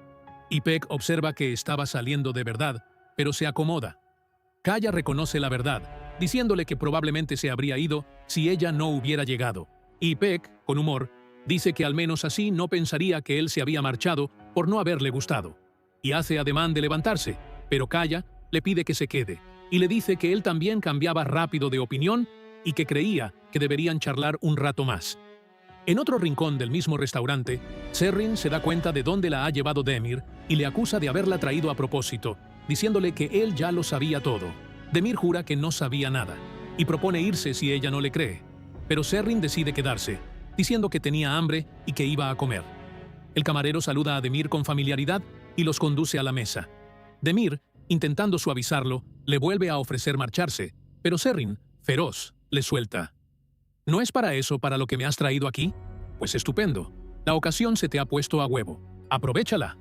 Ipek observa que estaba saliendo de verdad, pero se acomoda. Kaya reconoce la verdad, diciéndole que probablemente se habría ido si ella no hubiera llegado. Ipek, con humor, dice que al menos así no pensaría que él se había marchado por no haberle gustado, y hace ademán de levantarse, pero Kaya le pide que se quede, y le dice que él también cambiaba rápido de opinión y que creía que deberían charlar un rato más. En otro rincón del mismo restaurante, Zerrin se da cuenta de dónde la ha llevado Demir y le acusa de haberla traído a propósito, diciéndole que él ya lo sabía todo. Demir jura que no sabía nada y propone irse si ella no le cree, pero Zerrin decide quedarse, diciendo que tenía hambre y que iba a comer. El camarero saluda a Demir con familiaridad y los conduce a la mesa. Demir, intentando suavizarlo, le vuelve a ofrecer marcharse, pero Zerrin, feroz, le suelta. ¿No es para eso para lo que me has traído aquí? Pues estupendo. La ocasión se te ha puesto a huevo. Aprovéchala.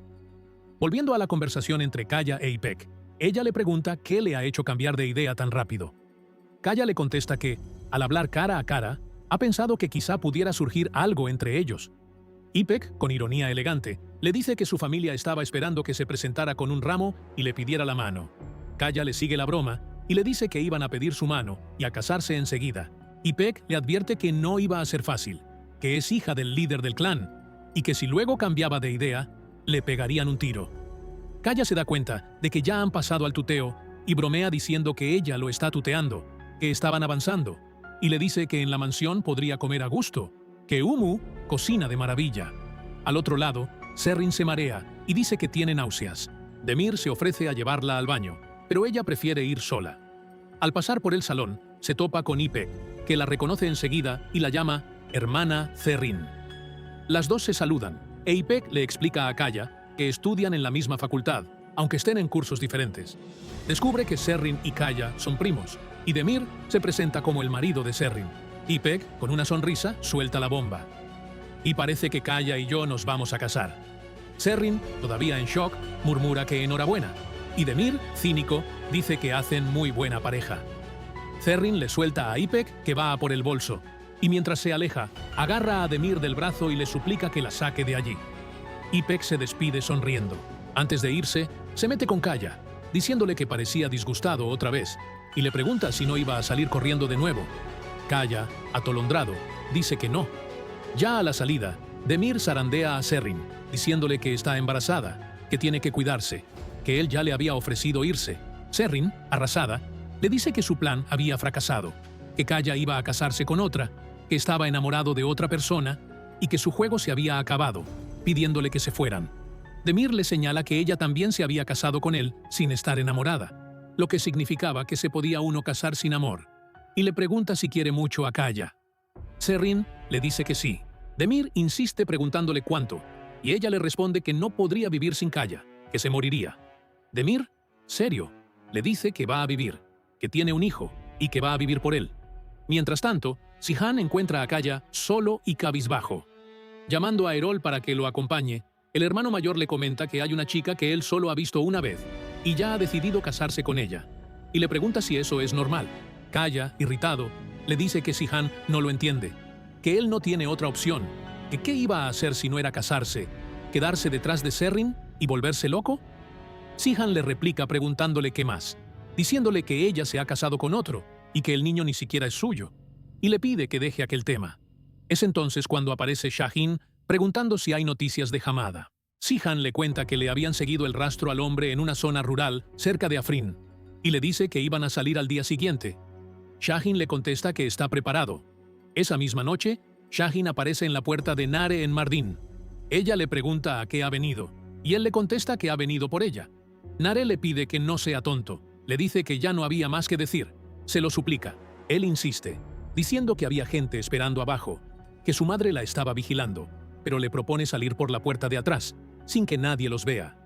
Volviendo a la conversación entre Kaya e Ipek, ella le pregunta qué le ha hecho cambiar de idea tan rápido. Kaya le contesta que, al hablar cara a cara, ha pensado que quizá pudiera surgir algo entre ellos. Ipek, con ironía elegante, le dice que su familia estaba esperando que se presentara con un ramo y le pidiera la mano. Kaya le sigue la broma y le dice que iban a pedir su mano y a casarse enseguida. Ipek le advierte que no iba a ser fácil, que es hija del líder del clan, y que si luego cambiaba de idea, le pegarían un tiro. Kaya se da cuenta de que ya han pasado al tuteo y bromea diciendo que ella lo está tuteando, que estaban avanzando, y le dice que en la mansión podría comer a gusto, que Umu cocina de maravilla. Al otro lado, Zerrin se marea y dice que tiene náuseas. Demir se ofrece a llevarla al baño, pero ella prefiere ir sola. Al pasar por el salón, se topa con Ipek, que la reconoce enseguida y la llama hermana Zerrin. Las dos se saludan, Eipek le explica a Kaya que estudian en la misma facultad, aunque estén en cursos diferentes. Descubre que Serrin y Kaya son primos, y Demir se presenta como el marido de Serrin. Eipek, con una sonrisa, suelta la bomba. Y parece que Kaya y yo nos vamos a casar. Serrin, todavía en shock, murmura que enhorabuena, y Demir, cínico, dice que hacen muy buena pareja. Serrin le suelta a Eipek que va a por el bolso, y mientras se aleja, agarra a Demir del brazo y le suplica que la saque de allí. Eipek se despide sonriendo. Antes de irse, se mete con Kaya, diciéndole que parecía disgustado otra vez, y le pregunta si no iba a salir corriendo de nuevo. Kaya, atolondrado, dice que no. Ya a la salida, Demir zarandea a Serrin, diciéndole que está embarazada, que tiene que cuidarse, que él ya le había ofrecido irse. Serrin, arrasada, le dice que su plan había fracasado, que Kaya iba a casarse con otra, que estaba enamorado de otra persona y que su juego se había acabado, pidiéndole que se fueran. Demir le señala que ella también se había casado con él sin estar enamorada, lo que significaba que se podía uno casar sin amor, y le pregunta si quiere mucho a Kaya. Serrin le dice que sí. Demir insiste preguntándole cuánto, y ella le responde que no podría vivir sin Kaya, que se moriría. Demir, serio, le dice que va a vivir, que tiene un hijo y que va a vivir por él. Mientras tanto, Zihan encuentra a Kaya solo y cabizbajo. Llamando a Erol para que lo acompañe, el hermano mayor le comenta que hay una chica que él solo ha visto una vez y ya ha decidido casarse con ella, y le pregunta si eso es normal. Kaya, irritado, le dice que Zihan no lo entiende, que él no tiene otra opción, que qué iba a hacer si no era casarse, quedarse detrás de Serrin y volverse loco. Zihan le replica preguntándole qué más, diciéndole que ella se ha casado con otro y que el niño ni siquiera es suyo, y le pide que deje aquel tema. Es entonces cuando aparece Shahin preguntando si hay noticias de Hamada. Zihan le cuenta que le habían seguido el rastro al hombre en una zona rural cerca de Afrin, y le dice que iban a salir al día siguiente. Shahin le contesta que está preparado. Esa misma noche, Shahin aparece en la puerta de Nare en Mardin. Ella le pregunta a qué ha venido, y él le contesta que ha venido por ella. Nare le pide que no sea tonto, le dice que ya no había más que decir. Se lo suplica. Él insiste, diciendo que había gente esperando abajo, que su madre la estaba vigilando, pero le propone salir por la puerta de atrás, sin que nadie los vea.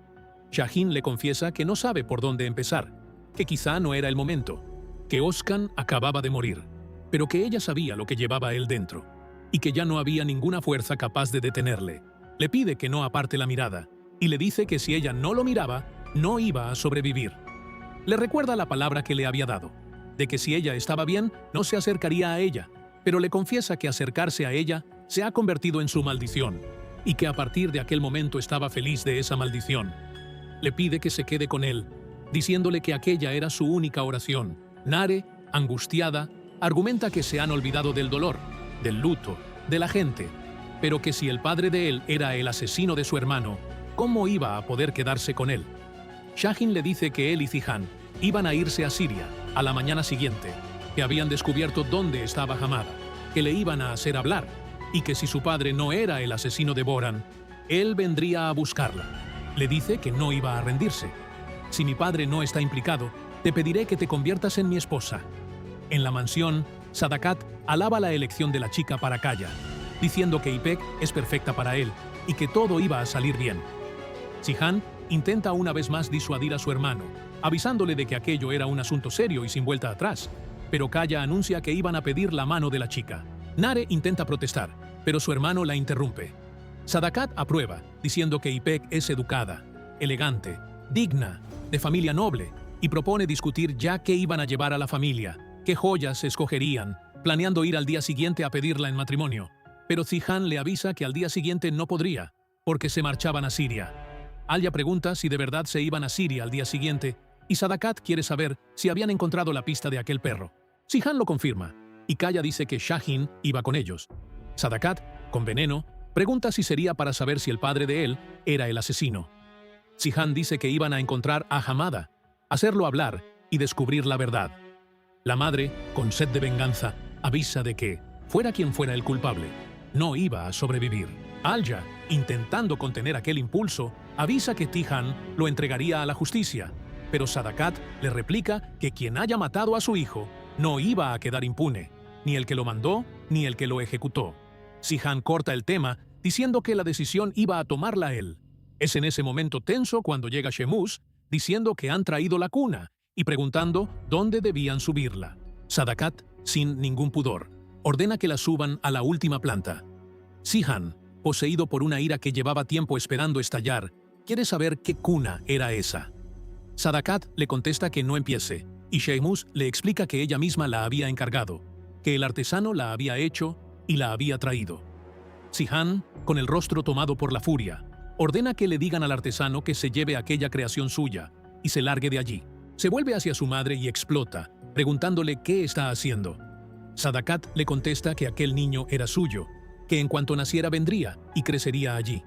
Shahin le confiesa que no sabe por dónde empezar, que quizá no era el momento, que Oskan acababa de morir, pero que ella sabía lo que llevaba él dentro, y que ya no había ninguna fuerza capaz de detenerle. Le pide que no aparte la mirada, y le dice que si ella no lo miraba, no iba a sobrevivir. Le recuerda la palabra que le había dado, de que si ella estaba bien, no se acercaría a ella, pero le confiesa que acercarse a ella se ha convertido en su maldición, y que a partir de aquel momento estaba feliz de esa maldición. Le pide que se quede con él, diciéndole que aquella era su única oración. Nare, angustiada, argumenta que se han olvidado del dolor, del luto, de la gente, pero que si el padre de él era el asesino de su hermano, ¿cómo iba a poder quedarse con él? Shahin le dice que él y Zihan iban a irse a Siria a la mañana siguiente, que habían descubierto dónde estaba Hamada, que le iban a hacer hablar, y que si su padre no era el asesino de Boran, él vendría a buscarla. Le dice que no iba a rendirse. Si mi padre no está implicado, te pediré que te conviertas en mi esposa. En la mansión, Sadakat alaba la elección de la chica para Kaya, diciendo que Eipek es perfecta para él y que todo iba a salir bien. Zihan intenta una vez más disuadir a su hermano, avisándole de que aquello era un asunto serio y sin vuelta atrás, pero Kaya anuncia que iban a pedir la mano de la chica. Nare intenta protestar, pero su hermano la interrumpe. Sadakat aprueba, diciendo que Eipek es educada, elegante, digna, de familia noble, y propone discutir ya qué iban a llevar a la familia, qué joyas se escogerían, planeando ir al día siguiente a pedirla en matrimonio. Pero Zihan le avisa que al día siguiente no podría, porque se marchaban a Siria. Alia pregunta si de verdad se iban a Siria al día siguiente, y Sadakat quiere saber si habían encontrado la pista de aquel perro. Zihan lo confirma, y Kaya dice que Shahin iba con ellos. Sadakat, con veneno, pregunta si sería para saber si el padre de él era el asesino. Zihan dice que iban a encontrar a Hamada, hacerlo hablar y descubrir la verdad. La madre, con sed de venganza, avisa de que, fuera quien fuera el culpable, no iba a sobrevivir. Alia, intentando contener aquel impulso, avisa que Tihan lo entregaría a la justicia, pero Sadakat le replica que quien haya matado a su hijo no iba a quedar impune, ni el que lo mandó ni el que lo ejecutó. Zihan corta el tema diciendo que la decisión iba a tomarla él. Es en ese momento tenso cuando llega Shemus, diciendo que han traído la cuna y preguntando dónde debían subirla. Sadakat, sin ningún pudor, ordena que la suban a la última planta. Zihan, poseído por una ira que llevaba tiempo esperando estallar, quiere saber qué cuna era esa. Sadakat le contesta que no empiece, y Shemus le explica que ella misma la había encargado, que el artesano la había hecho y la había traído. Zihan, con el rostro tomado por la furia, ordena que le digan al artesano que se lleve aquella creación suya y se largue de allí. Se vuelve hacia su madre y explota, preguntándole qué está haciendo. Sadakat le contesta que aquel niño era suyo, que en cuanto naciera vendría y crecería allí.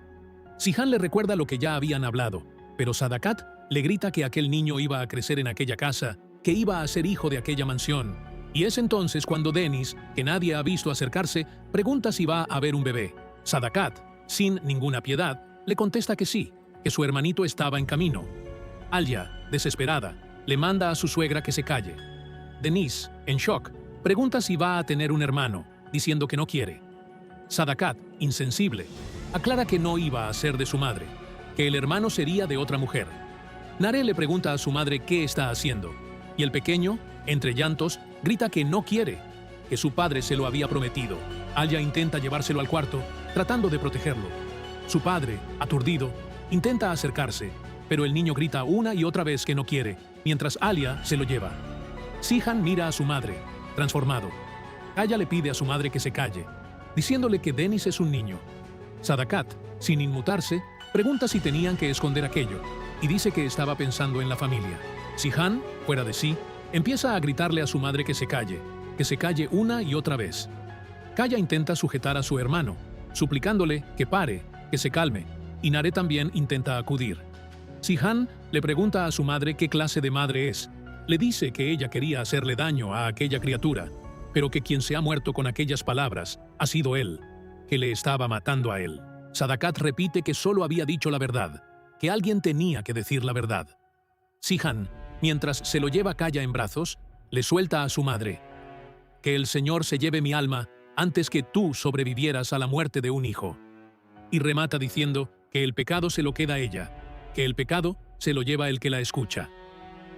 Zihan le recuerda lo que ya habían hablado, pero Sadakat le grita que aquel niño iba a crecer en aquella casa, que iba a ser hijo de aquella mansión. Y es entonces cuando Dennis, que nadie ha visto acercarse, pregunta si va a haber un bebé. Sadakat, sin ninguna piedad, le contesta que sí, que su hermanito estaba en camino. Alia, desesperada, le manda a su suegra que se calle. Denise, en shock, pregunta si va a tener un hermano, diciendo que no quiere. Sadakat, insensible, aclara que no iba a ser de su madre, que el hermano sería de otra mujer. Nare le pregunta a su madre qué está haciendo, y el pequeño, entre llantos, grita que no quiere, que su padre se lo había prometido. Alia intenta llevárselo al cuarto, tratando de protegerlo. Su padre, aturdido, intenta acercarse, pero el niño grita una y otra vez que no quiere, mientras Alia se lo lleva. Zihan mira a su madre, transformado. Alia le pide a su madre que se calle, diciéndole que Dennis es un niño. Sadakat, sin inmutarse, pregunta si tenían que esconder aquello, y dice que estaba pensando en la familia. Zihan, fuera de sí, empieza a gritarle a su madre que se calle una y otra vez. Kaya intenta sujetar a su hermano, suplicándole que pare, que se calme, y Nare también intenta acudir. Zihan le pregunta a su madre qué clase de madre es. Le dice que ella quería hacerle daño a aquella criatura, pero que quien se ha muerto con aquellas palabras ha sido él, que le estaba matando a él. Sadakat repite que solo había dicho la verdad, que alguien tenía que decir la verdad. Zihan, mientras se lo lleva Kaya en brazos, le suelta a su madre: «Que el Señor se lleve mi alma antes que tú sobrevivieras a la muerte de un hijo». Y remata diciendo que el pecado se lo queda a ella, que el pecado se lo lleva el que la escucha.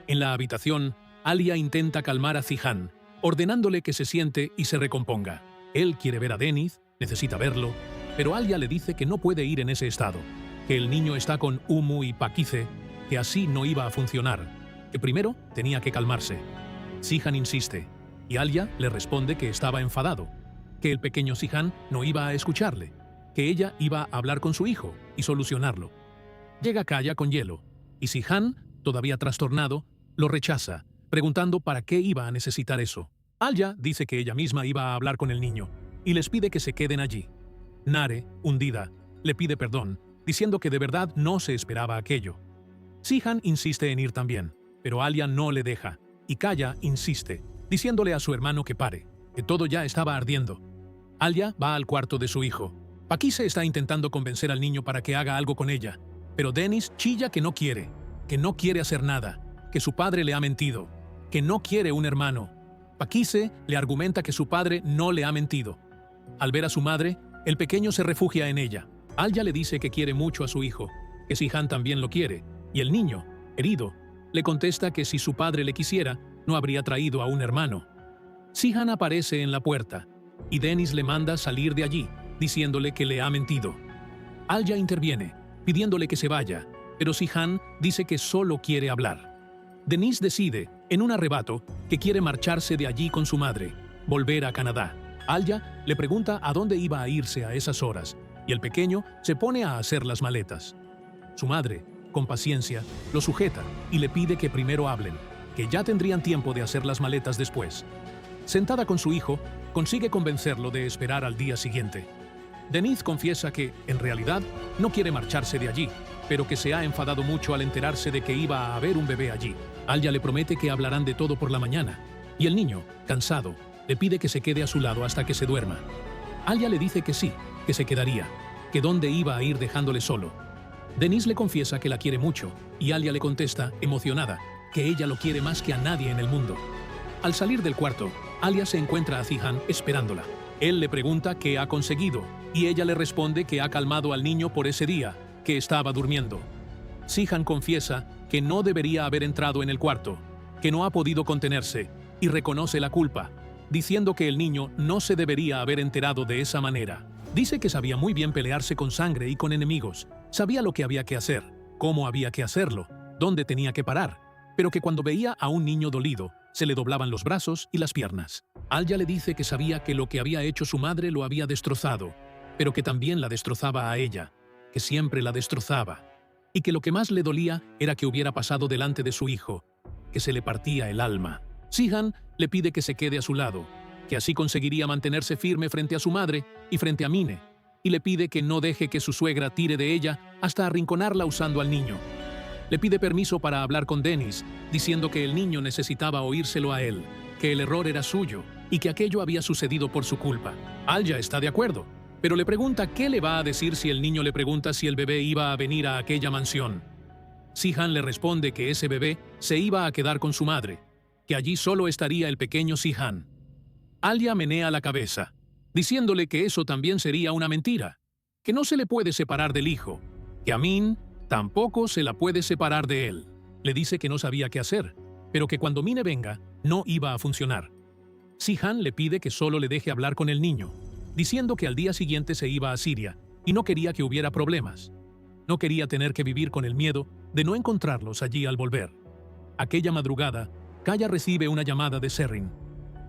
En la habitación, Alia intenta calmar a Zihan, ordenándole que se siente y se recomponga. Él quiere ver a Dennis, necesita verlo, pero Alia le dice que no puede ir en ese estado, que el niño está con Umu y Pakize, que así no iba a funcionar, que primero tenía que calmarse. Zihan insiste, y Alia le responde que estaba enfadado, que el pequeño Zihan no iba a escucharle, que ella iba a hablar con su hijo y solucionarlo. Llega Kaya con hielo, y Zihan, todavía trastornado, lo rechaza, preguntando para qué iba a necesitar eso. Alia dice que ella misma iba a hablar con el niño, y les pide que se queden allí. Nare, hundida, le pide perdón, diciendo que de verdad no se esperaba aquello. Zihan insiste en ir también, pero Alia no le deja, y Kaya insiste, diciéndole a su hermano que pare, que todo ya estaba ardiendo. Alia va al cuarto de su hijo. Pakize está intentando convencer al niño para que haga algo con ella, pero Dennis chilla que no quiere hacer nada, que su padre le ha mentido, que no quiere un hermano. Pakize le argumenta que su padre no le ha mentido. Al ver a su madre, el pequeño se refugia en ella. Alia le dice que quiere mucho a su hijo, que Zihan también lo quiere, y el niño, herido, le contesta que si su padre le quisiera, no habría traído a un hermano. Zihan aparece en la puerta, y Dennis le manda salir de allí, diciéndole que le ha mentido. Alia interviene, pidiéndole que se vaya, pero Zihan dice que solo quiere hablar. Denise decide, en un arrebato, que quiere marcharse de allí con su madre, volver a Canadá. Alia le pregunta a dónde iba a irse a esas horas, y el pequeño se pone a hacer las maletas. Su madre, con paciencia, lo sujeta y le pide que primero hablen, que ya tendrían tiempo de hacer las maletas después. Sentada con su hijo, consigue convencerlo de esperar al día siguiente. Denise confiesa que, en realidad, no quiere marcharse de allí, pero que se ha enfadado mucho al enterarse de que iba a haber un bebé allí. Alia le promete que hablarán de todo por la mañana, y el niño, cansado, le pide que se quede a su lado hasta que se duerma. Alia le dice que sí, que se quedaría, que dónde iba a ir dejándole solo. Denise le confiesa que la quiere mucho, y Alia le contesta, emocionada, que ella lo quiere más que a nadie en el mundo. Al salir del cuarto, Alia se encuentra a Zihan esperándola. Él le pregunta qué ha conseguido, y ella le responde que ha calmado al niño por ese día, que estaba durmiendo. Si-han confiesa que no debería haber entrado en el cuarto, que no ha podido contenerse, y reconoce la culpa, diciendo que el niño no se debería haber enterado de esa manera. Dice que sabía muy bien pelearse con sangre y con enemigos, sabía lo que había que hacer, cómo había que hacerlo, dónde tenía que parar, pero que cuando veía a un niño dolido, se le doblaban los brazos y las piernas. Alya le dice que sabía que lo que había hecho su madre lo había destrozado, pero que también la destrozaba a ella, que siempre la destrozaba, y que lo que más le dolía era que hubiera pasado delante de su hijo, que se le partía el alma. Si-han le pide que se quede a su lado, que así conseguiría mantenerse firme frente a su madre y frente a Mine, y le pide que no deje que su suegra tire de ella hasta arrinconarla usando al niño. Le pide permiso para hablar con Dennis, diciendo que el niño necesitaba oírselo a él, que el error era suyo y que aquello había sucedido por su culpa. Alya está de acuerdo, pero le pregunta qué le va a decir si el niño le pregunta si el bebé iba a venir a aquella mansión. Si-han le responde que ese bebé se iba a quedar con su madre, que allí solo estaría el pequeño Si-han. Alya menea la cabeza, diciéndole que eso también sería una mentira, que no se le puede separar del hijo, que Min tampoco se la puede separar de él. Le dice que no sabía qué hacer, pero que cuando Mine venga, no iba a funcionar. Si-han le pide que solo le deje hablar con el niño, diciendo que al día siguiente se iba a Siria y no quería que hubiera problemas. No quería tener que vivir con el miedo de no encontrarlos allí al volver. Aquella madrugada, Kaya recibe una llamada de Serrin.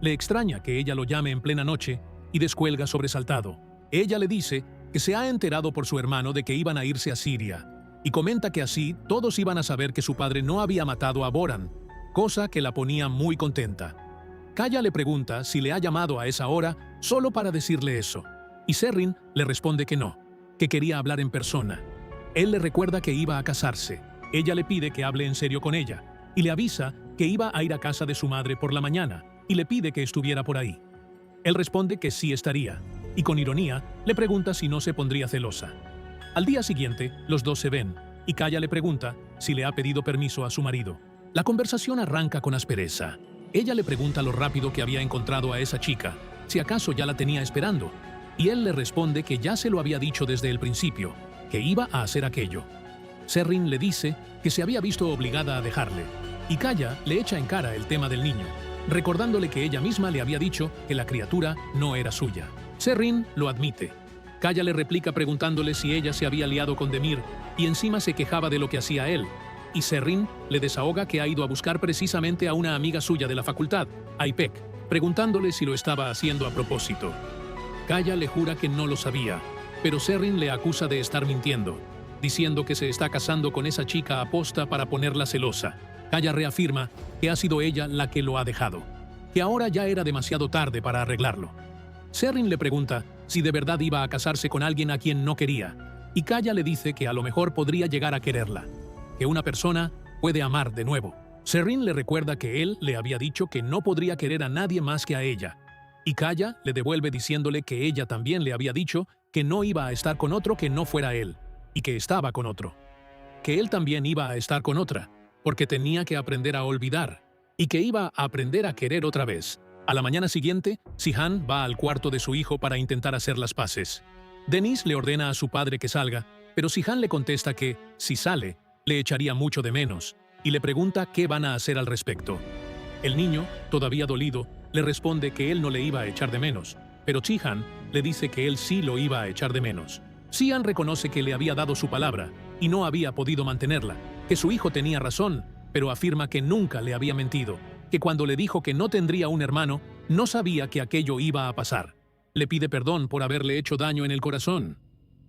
Le extraña que ella lo llame en plena noche y descuelga sobresaltado. Ella le dice que se ha enterado por su hermano de que iban a irse a Siria y comenta que así todos iban a saber que su padre no había matado a Boran, cosa que la ponía muy contenta. Kaya le pregunta si le ha llamado a esa hora solo para decirle eso, y Serrin le responde que no, que quería hablar en persona. Él le recuerda que iba a casarse. Ella le pide que hable en serio con ella y le avisa que iba a ir a casa de su madre por la mañana y le pide que estuviera por ahí. Él responde que sí estaría, y con ironía le pregunta si no se pondría celosa. Al día siguiente, los dos se ven, y Kaya le pregunta si le ha pedido permiso a su marido. La conversación arranca con aspereza. Ella le pregunta lo rápido que había encontrado a esa chica, si acaso ya la tenía esperando, y él le responde que ya se lo había dicho desde el principio, que iba a hacer aquello. Serrin le dice que se había visto obligada a dejarle, y Kaya le echa en cara el tema del niño, recordándole que ella misma le había dicho que la criatura no era suya. Serrin lo admite. Kaya le replica preguntándole si ella se había liado con Demir y encima se quejaba de lo que hacía él, y Serrin le desahoga que ha ido a buscar precisamente a una amiga suya de la facultad, Aipek, preguntándole si lo estaba haciendo a propósito. Kaya le jura que no lo sabía, pero Serrin le acusa de estar mintiendo, diciendo que se está casando con esa chica aposta para ponerla celosa. Kaya reafirma que ha sido ella la que lo ha dejado, que ahora ya era demasiado tarde para arreglarlo. Serrin le pregunta si de verdad iba a casarse con alguien a quien no quería, y Kaya le dice que a lo mejor podría llegar a quererla, que una persona puede amar de nuevo. Serrin le recuerda que él le había dicho que no podría querer a nadie más que a ella, y Kaya le devuelve diciéndole que ella también le había dicho que no iba a estar con otro que no fuera él, y que estaba con otro, que él también iba a estar con otra, porque tenía que aprender a olvidar, y que iba a aprender a querer otra vez. A la mañana siguiente, Si-han va al cuarto de su hijo para intentar hacer las paces. Denise le ordena a su padre que salga, pero Si-han le contesta que, si sale, le echaría mucho de menos, y le pregunta qué van a hacer al respecto. El niño, todavía dolido, le responde que él no le iba a echar de menos, pero Si-han le dice que él sí lo iba a echar de menos. Si-han reconoce que le había dado su palabra y no había podido mantenerla, que su hijo tenía razón, pero afirma que nunca le había mentido, que cuando le dijo que no tendría un hermano, no sabía que aquello iba a pasar. Le pide perdón por haberle hecho daño en el corazón.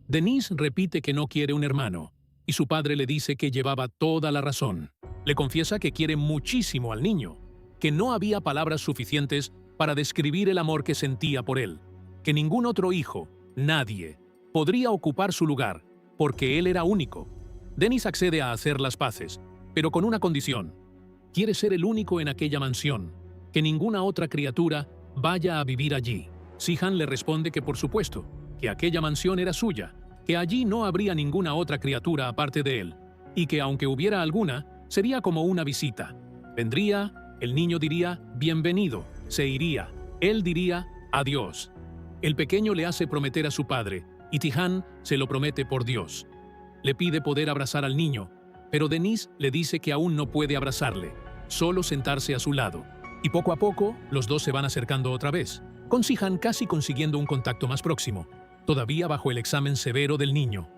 Denise repite que no quiere un hermano, y su padre le dice que llevaba toda la razón. Le confiesa que quiere muchísimo al niño, que no había palabras suficientes para describir el amor que sentía por él, que ningún otro hijo, nadie, podría ocupar su lugar, porque él era único. Dennis accede a hacer las paces, pero con una condición. Quiere ser el único en aquella mansión, que ninguna otra criatura vaya a vivir allí. Si-han le responde que por supuesto, que aquella mansión era suya, que allí no habría ninguna otra criatura aparte de él, y que aunque hubiera alguna, sería como una visita. Vendría, el niño diría bienvenido, se iría, él diría adiós. El pequeño le hace prometer a su padre, y Tijan se lo promete por Dios. Le pide poder abrazar al niño, pero Denise le dice que aún no puede abrazarle, solo sentarse a su lado. Y poco a poco, los dos se van acercando otra vez, con Sihan casi consiguiendo un contacto más próximo, todavía bajo el examen severo del niño.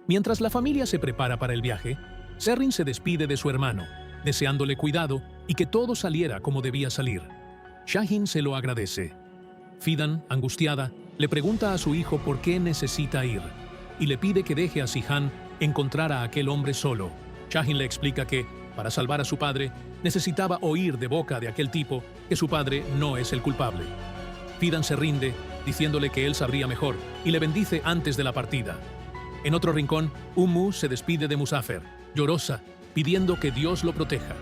Mientras la familia se prepara para el viaje, Serrin se despide de su hermano, deseándole cuidado y que todo saliera como debía salir. Shahin se lo agradece. Fidan, angustiada, le pregunta a su hijo por qué necesita ir, y le pide que deje a Sihan encontrar a aquel hombre solo. Shahin le explica que, para salvar a su padre, necesitaba oír de boca de aquel tipo que su padre no es el culpable. Fidan se rinde, diciéndole que él sabría mejor, y le bendice antes de la partida. En otro rincón, Ummu se despide de Muzafer, llorosa, pidiendo que Dios lo proteja.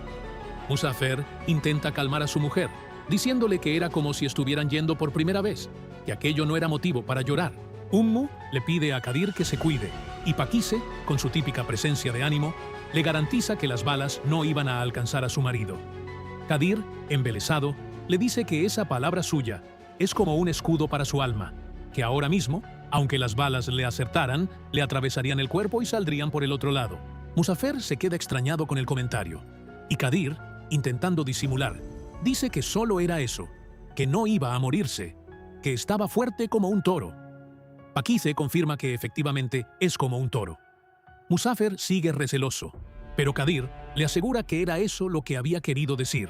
Muzafer intenta calmar a su mujer, diciéndole que era como si estuvieran yendo por primera vez, que aquello no era motivo para llorar. Ummu le pide a Kadir que se cuide, y Pakise, con su típica presencia de ánimo, le garantiza que las balas no iban a alcanzar a su marido. Kadir, embelesado, le dice que esa palabra suya es como un escudo para su alma, que ahora mismo, aunque las balas le acertaran, le atravesarían el cuerpo y saldrían por el otro lado. Muzafer se queda extrañado con el comentario, y Kadir, intentando disimular, dice que solo era eso, que no iba a morirse, que estaba fuerte como un toro. Pakise confirma que efectivamente es como un toro. Muzafer sigue receloso, pero Kadir le asegura que era eso lo que había querido decir.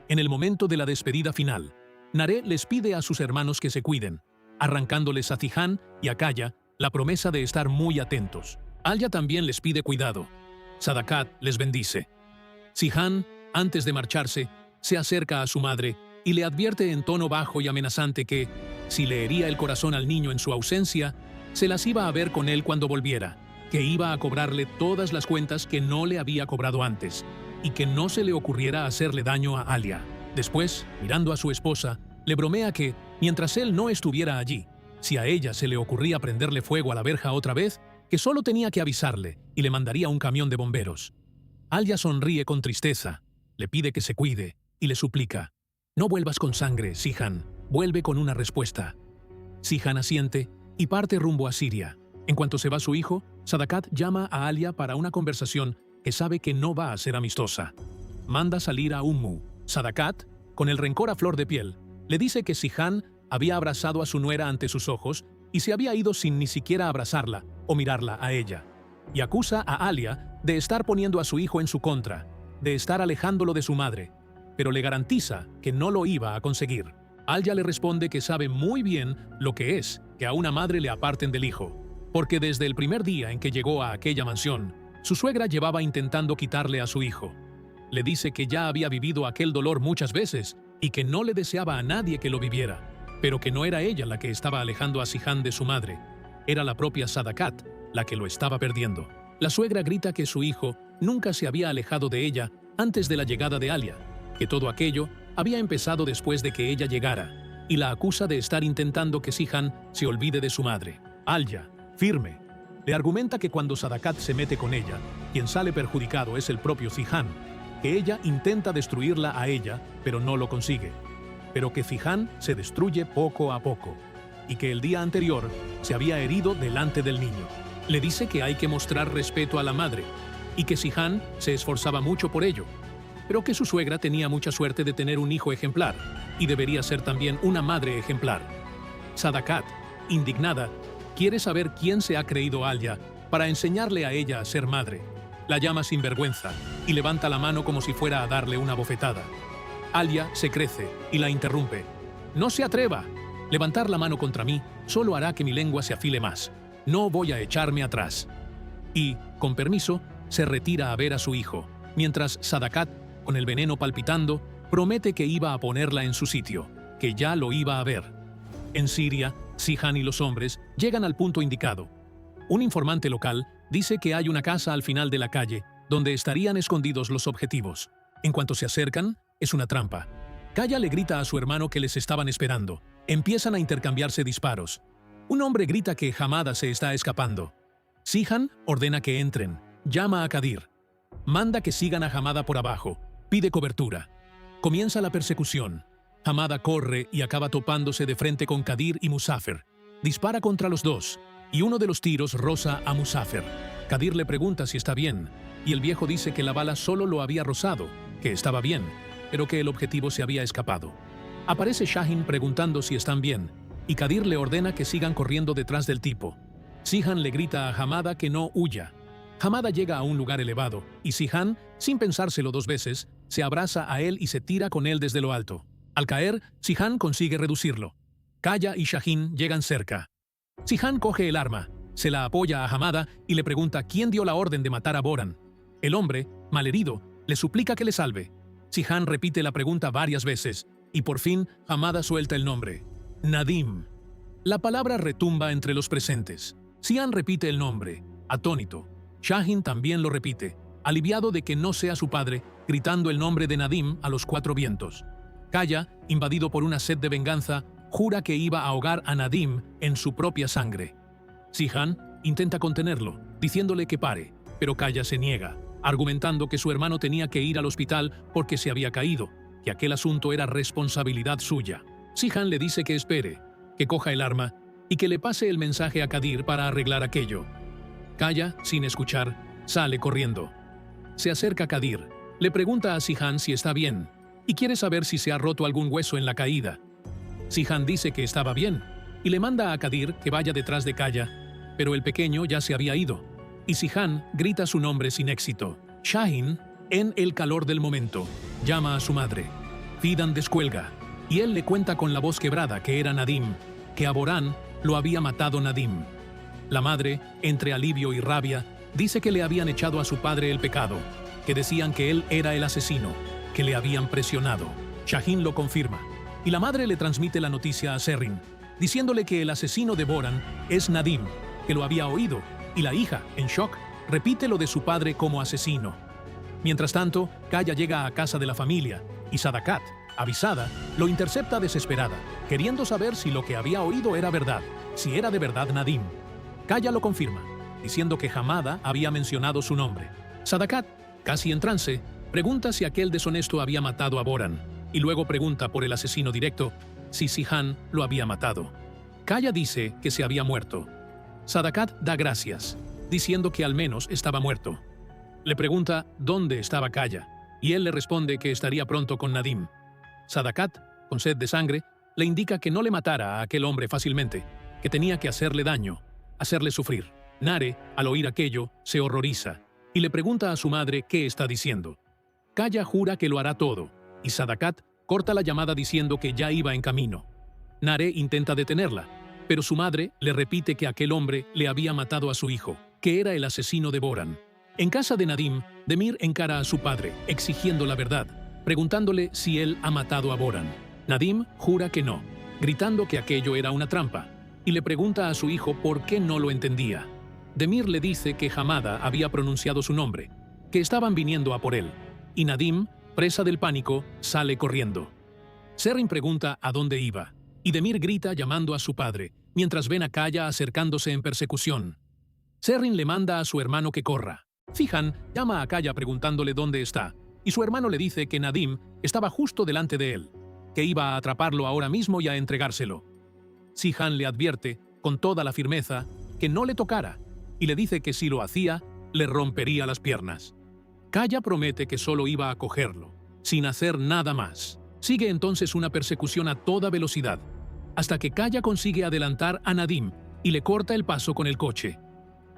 En el momento de la despedida final, Nare les pide a sus hermanos que se cuiden, arrancándoles a Tijan y a Kaya la promesa de estar muy atentos. Alya también les pide cuidado. Sadakat les bendice. Sihan, antes de marcharse, se acerca a su madre y le advierte en tono bajo y amenazante que, si le hería el corazón al niño en su ausencia, se las iba a ver con él cuando volviera, que iba a cobrarle todas las cuentas que no le había cobrado antes, y que no se le ocurriera hacerle daño a Alya. Después, mirando a su esposa, le bromea que, mientras él no estuviera allí, si a ella se le ocurría prenderle fuego a la verja otra vez, que solo tenía que avisarle y le mandaría un camión de bomberos. Alya sonríe con tristeza, le pide que se cuide y le suplica: «No vuelvas con sangre, Sihan, vuelve con una respuesta». Sihan asiente y parte rumbo a Siria. En cuanto se va su hijo, Sadakat llama a Alya para una conversación que sabe que no va a ser amistosa. Manda salir a Ummu. Sadakat, con el rencor a flor de piel, le dice que Sihan había abrazado a su nuera ante sus ojos y se había ido sin ni siquiera abrazarla o mirarla a ella. Y acusa a Alya de estar poniendo a su hijo en su contra, de estar alejándolo de su madre, pero le garantiza que no lo iba a conseguir. Alya le responde que sabe muy bien lo que es que a una madre le aparten del hijo, porque desde el primer día en que llegó a aquella mansión, su suegra llevaba intentando quitarle a su hijo. Le dice que ya había vivido aquel dolor muchas veces y que no le deseaba a nadie que lo viviera, pero que no era ella la que estaba alejando a Sihan de su madre, era la propia Sadakat la que lo estaba perdiendo. La suegra grita que su hijo nunca se había alejado de ella antes de la llegada de Alya, que todo aquello había empezado después de que ella llegara, y la acusa de estar intentando que Sihan se olvide de su madre. Alya, firme, le argumenta que cuando Sadakat se mete con ella, quien sale perjudicado es el propio Sihan, que ella intenta destruirla a ella, pero no lo consigue, pero que Sihan se destruye poco a poco, y que el día anterior se había herido delante del niño. Le dice que hay que mostrar respeto a la madre, y que Sihan se esforzaba mucho por ello, pero que su suegra tenía mucha suerte de tener un hijo ejemplar, y debería ser también una madre ejemplar. Sadakat, indignada, quiere saber quién se ha creído Alya para enseñarle a ella a ser madre. La llama sinvergüenza y levanta la mano como si fuera a darle una bofetada. Alya se crece y la interrumpe. «No se atreva. Levantar la mano contra mí solo hará que mi lengua se afile más. No voy a echarme atrás». Y, con permiso, se retira a ver a su hijo, mientras Sadakat, con el veneno palpitando, promete que iba a ponerla en su sitio, que ya lo iba a ver. En Siria, Sihan y los hombres llegan al punto indicado. Un informante local dice que hay una casa al final de la calle donde estarían escondidos los objetivos. En cuanto se acercan, es una trampa. Kaya le grita a su hermano que les estaban esperando. Empiezan a intercambiarse disparos. Un hombre grita que Hamada se está escapando. Sihan ordena que entren. Llama a Kadir. Manda que sigan a Hamada por abajo. Pide cobertura. Comienza la persecución. Hamada corre y acaba topándose de frente con Kadir y Muzafer. Dispara contra los dos, y uno de los tiros roza a Muzafer. Kadir le pregunta si está bien, y el viejo dice que la bala solo lo había rozado, que estaba bien, pero que el objetivo se había escapado. Aparece Shahin preguntando si están bien, y Kadir le ordena que sigan corriendo detrás del tipo. Sihan le grita a Hamada que no huya. Hamada llega a un lugar elevado, y Sihan, sin pensárselo dos veces, se abraza a él y se tira con él desde lo alto. Al caer, Sihan consigue reducirlo. Kaya y Shahin llegan cerca. Sihan coge el arma, se la apoya a Hamada y le pregunta quién dio la orden de matar a Boran. El hombre, malherido, le suplica que le salve. Sihan repite la pregunta varias veces, y por fin Hamada suelta el nombre. Nadim. La palabra retumba entre los presentes. Sihan repite el nombre, atónito. Shahin también lo repite, aliviado de que no sea su padre, gritando el nombre de Nadim a los cuatro vientos. Kaya, invadido por una sed de venganza, jura que iba a ahogar a Nadim en su propia sangre. Sihan intenta contenerlo, diciéndole que pare, pero Kaya se niega, argumentando que su hermano tenía que ir al hospital porque se había caído, que aquel asunto era responsabilidad suya. Sihan le dice que espere, que coja el arma y que le pase el mensaje a Kadir para arreglar aquello. Kaya, sin escuchar, sale corriendo. Se acerca a Kadir, le pregunta a Sihan si está bien y quiere saber si se ha roto algún hueso en la caída. Sihan dice que estaba bien y le manda a Kadir que vaya detrás de Kaya, pero el pequeño ya se había ido, y Sihan grita su nombre sin éxito. Shahin, en el calor del momento, llama a su madre. Fidan descuelga, y él le cuenta con la voz quebrada que era Nadim, que a Boran lo había matado Nadim. La madre, entre alivio y rabia, dice que le habían echado a su padre el pecado, que decían que él era el asesino, que le habían presionado. Shahin lo confirma, y la madre le transmite la noticia a Serrin, diciéndole que el asesino de Boran es Nadim, que lo había oído, y la hija, en shock, repite lo de su padre como asesino. Mientras tanto, Kaya llega a casa de la familia, y Sadakat, avisada, lo intercepta desesperada, queriendo saber si lo que había oído era verdad, si era de verdad Nadim. Kaya lo confirma, diciendo que Hamada había mencionado su nombre. Sadakat, casi en trance, pregunta si aquel deshonesto había matado a Boran, y luego pregunta por el asesino directo, si Sihan lo había matado. Kaya dice que se había muerto. Sadakat da gracias, diciendo que al menos estaba muerto. Le pregunta dónde estaba Kaya, y él le responde que estaría pronto con Nadim. Sadakat, con sed de sangre, le indica que no le matara a aquel hombre fácilmente, que tenía que hacerle daño, hacerle sufrir. Nare, al oír aquello, se horroriza, y le pregunta a su madre qué está diciendo. Kaya jura que lo hará todo, y Sadakat corta la llamada diciendo que ya iba en camino. Nare intenta detenerla, pero su madre le repite que aquel hombre le había matado a su hijo, que era el asesino de Boran. En casa de Nadim, Demir encara a su padre, exigiendo la verdad, preguntándole si él ha matado a Boran. Nadim jura que no, gritando que aquello era una trampa, y le pregunta a su hijo por qué no lo entendía. Demir le dice que Hamada había pronunciado su nombre, que estaban viniendo a por él, y Nadim, presa del pánico, sale corriendo. Serrin pregunta a dónde iba, y Demir grita llamando a su padre, mientras ven a Kaya acercándose en persecución. Serrin le manda a su hermano que corra. Sihan llama a Kaya preguntándole dónde está, y su hermano le dice que Nadim estaba justo delante de él, que iba a atraparlo ahora mismo y a entregárselo. Sihan le advierte, con toda la firmeza, que no le tocara, y le dice que si lo hacía, le rompería las piernas. Kaya promete que solo iba a cogerlo, sin hacer nada más. Sigue entonces una persecución a toda velocidad, hasta que Kaya consigue adelantar a Nadim y le corta el paso con el coche.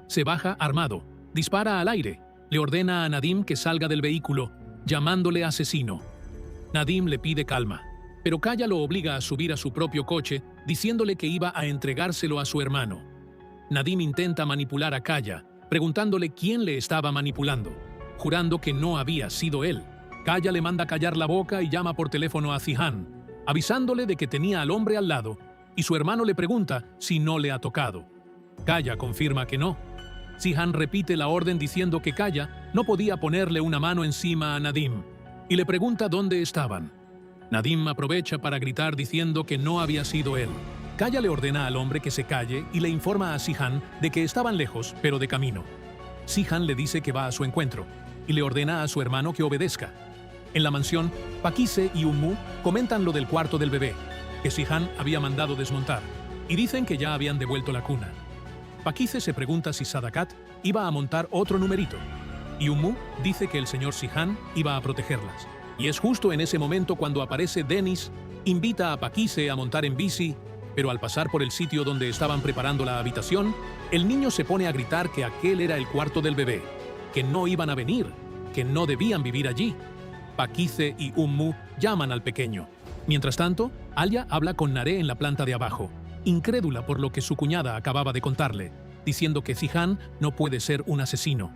Se baja armado, dispara al aire, le ordena a Nadim que salga del vehículo, llamándole asesino. Nadim le pide calma, pero Kaya lo obliga a subir a su propio coche, diciéndole que iba a entregárselo a su hermano. Nadim intenta manipular a Kaya, preguntándole quién le estaba manipulando, jurando que no había sido él. Kaya le manda callar la boca y llama por teléfono a Sihan, avisándole de que tenía al hombre al lado, y su hermano le pregunta si no le ha tocado. Kaya confirma que no. Sihan repite la orden diciendo que Kaya no podía ponerle una mano encima a Nadim, y le pregunta dónde estaban. Nadim aprovecha para gritar diciendo que no había sido él. Kaya le ordena al hombre que se calle y le informa a Sihan de que estaban lejos, pero de camino. Sihan le dice que va a su encuentro, y le ordena a su hermano que obedezca. En la mansión, Pakise y Ummu comentan lo del cuarto del bebé, que Sihan había mandado desmontar, y dicen que ya habían devuelto la cuna. Pakise se pregunta si Sadakat iba a montar otro numerito, y Ummu dice que el señor Sihan iba a protegerlas. Y es justo en ese momento cuando aparece Dennis, invita a Pakise a montar en bici, pero al pasar por el sitio donde estaban preparando la habitación, el niño se pone a gritar que aquel era el cuarto del bebé, que no iban a venir, que no debían vivir allí. Pakise y Ummu llaman al pequeño. Mientras tanto, Alia habla con Nare en la planta de abajo, incrédula por lo que su cuñada acababa de contarle, diciendo que Sihan no puede ser un asesino.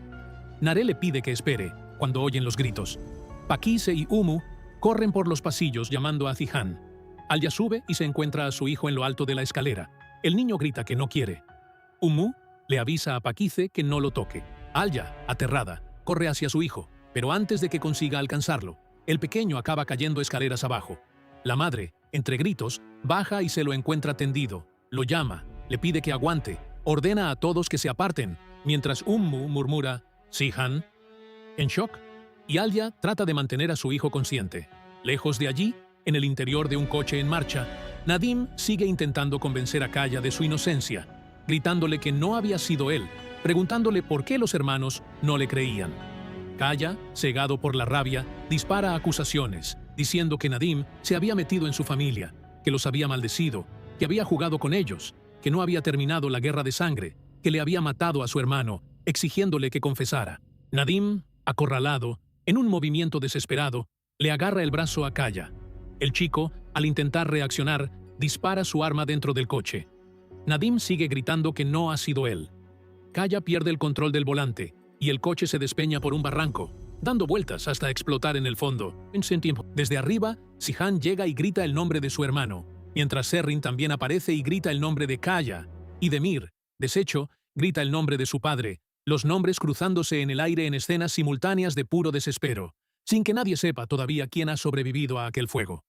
Nare le pide que espere, cuando oyen los gritos. Pakise y Ummu corren por los pasillos llamando a Sihan. Alia sube y se encuentra a su hijo en lo alto de la escalera. El niño grita que no quiere. Ummu le avisa a Pakise que no lo toque. Alia, aterrada, corre hacia su hijo, pero antes de que consiga alcanzarlo, el pequeño acaba cayendo escaleras abajo. La madre, entre gritos, baja y se lo encuentra tendido. Lo llama, le pide que aguante, ordena a todos que se aparten, mientras Ummu murmura, «Sihan», en shock, y Alia trata de mantener a su hijo consciente. Lejos de allí, en el interior de un coche en marcha, Nadim sigue intentando convencer a Kaya de su inocencia, gritándole que no había sido él, preguntándole por qué los hermanos no le creían. Kaya, cegado por la rabia, dispara acusaciones, diciendo que Nadim se había metido en su familia, que los había maldecido, que había jugado con ellos, que no había terminado la guerra de sangre, que le había matado a su hermano, exigiéndole que confesara. Nadim, acorralado, en un movimiento desesperado, le agarra el brazo a Kaya. El chico, al intentar reaccionar, dispara su arma dentro del coche. Nadim sigue gritando que no ha sido él. Kaya pierde el control del volante, y el coche se despeña por un barranco, dando vueltas hasta explotar en el fondo. Desde arriba, Sihan llega y grita el nombre de su hermano, mientras Serrin también aparece y grita el nombre de Kaya, y Demir, deshecho, grita el nombre de su padre, los nombres cruzándose en el aire en escenas simultáneas de puro desespero, sin que nadie sepa todavía quién ha sobrevivido a aquel fuego.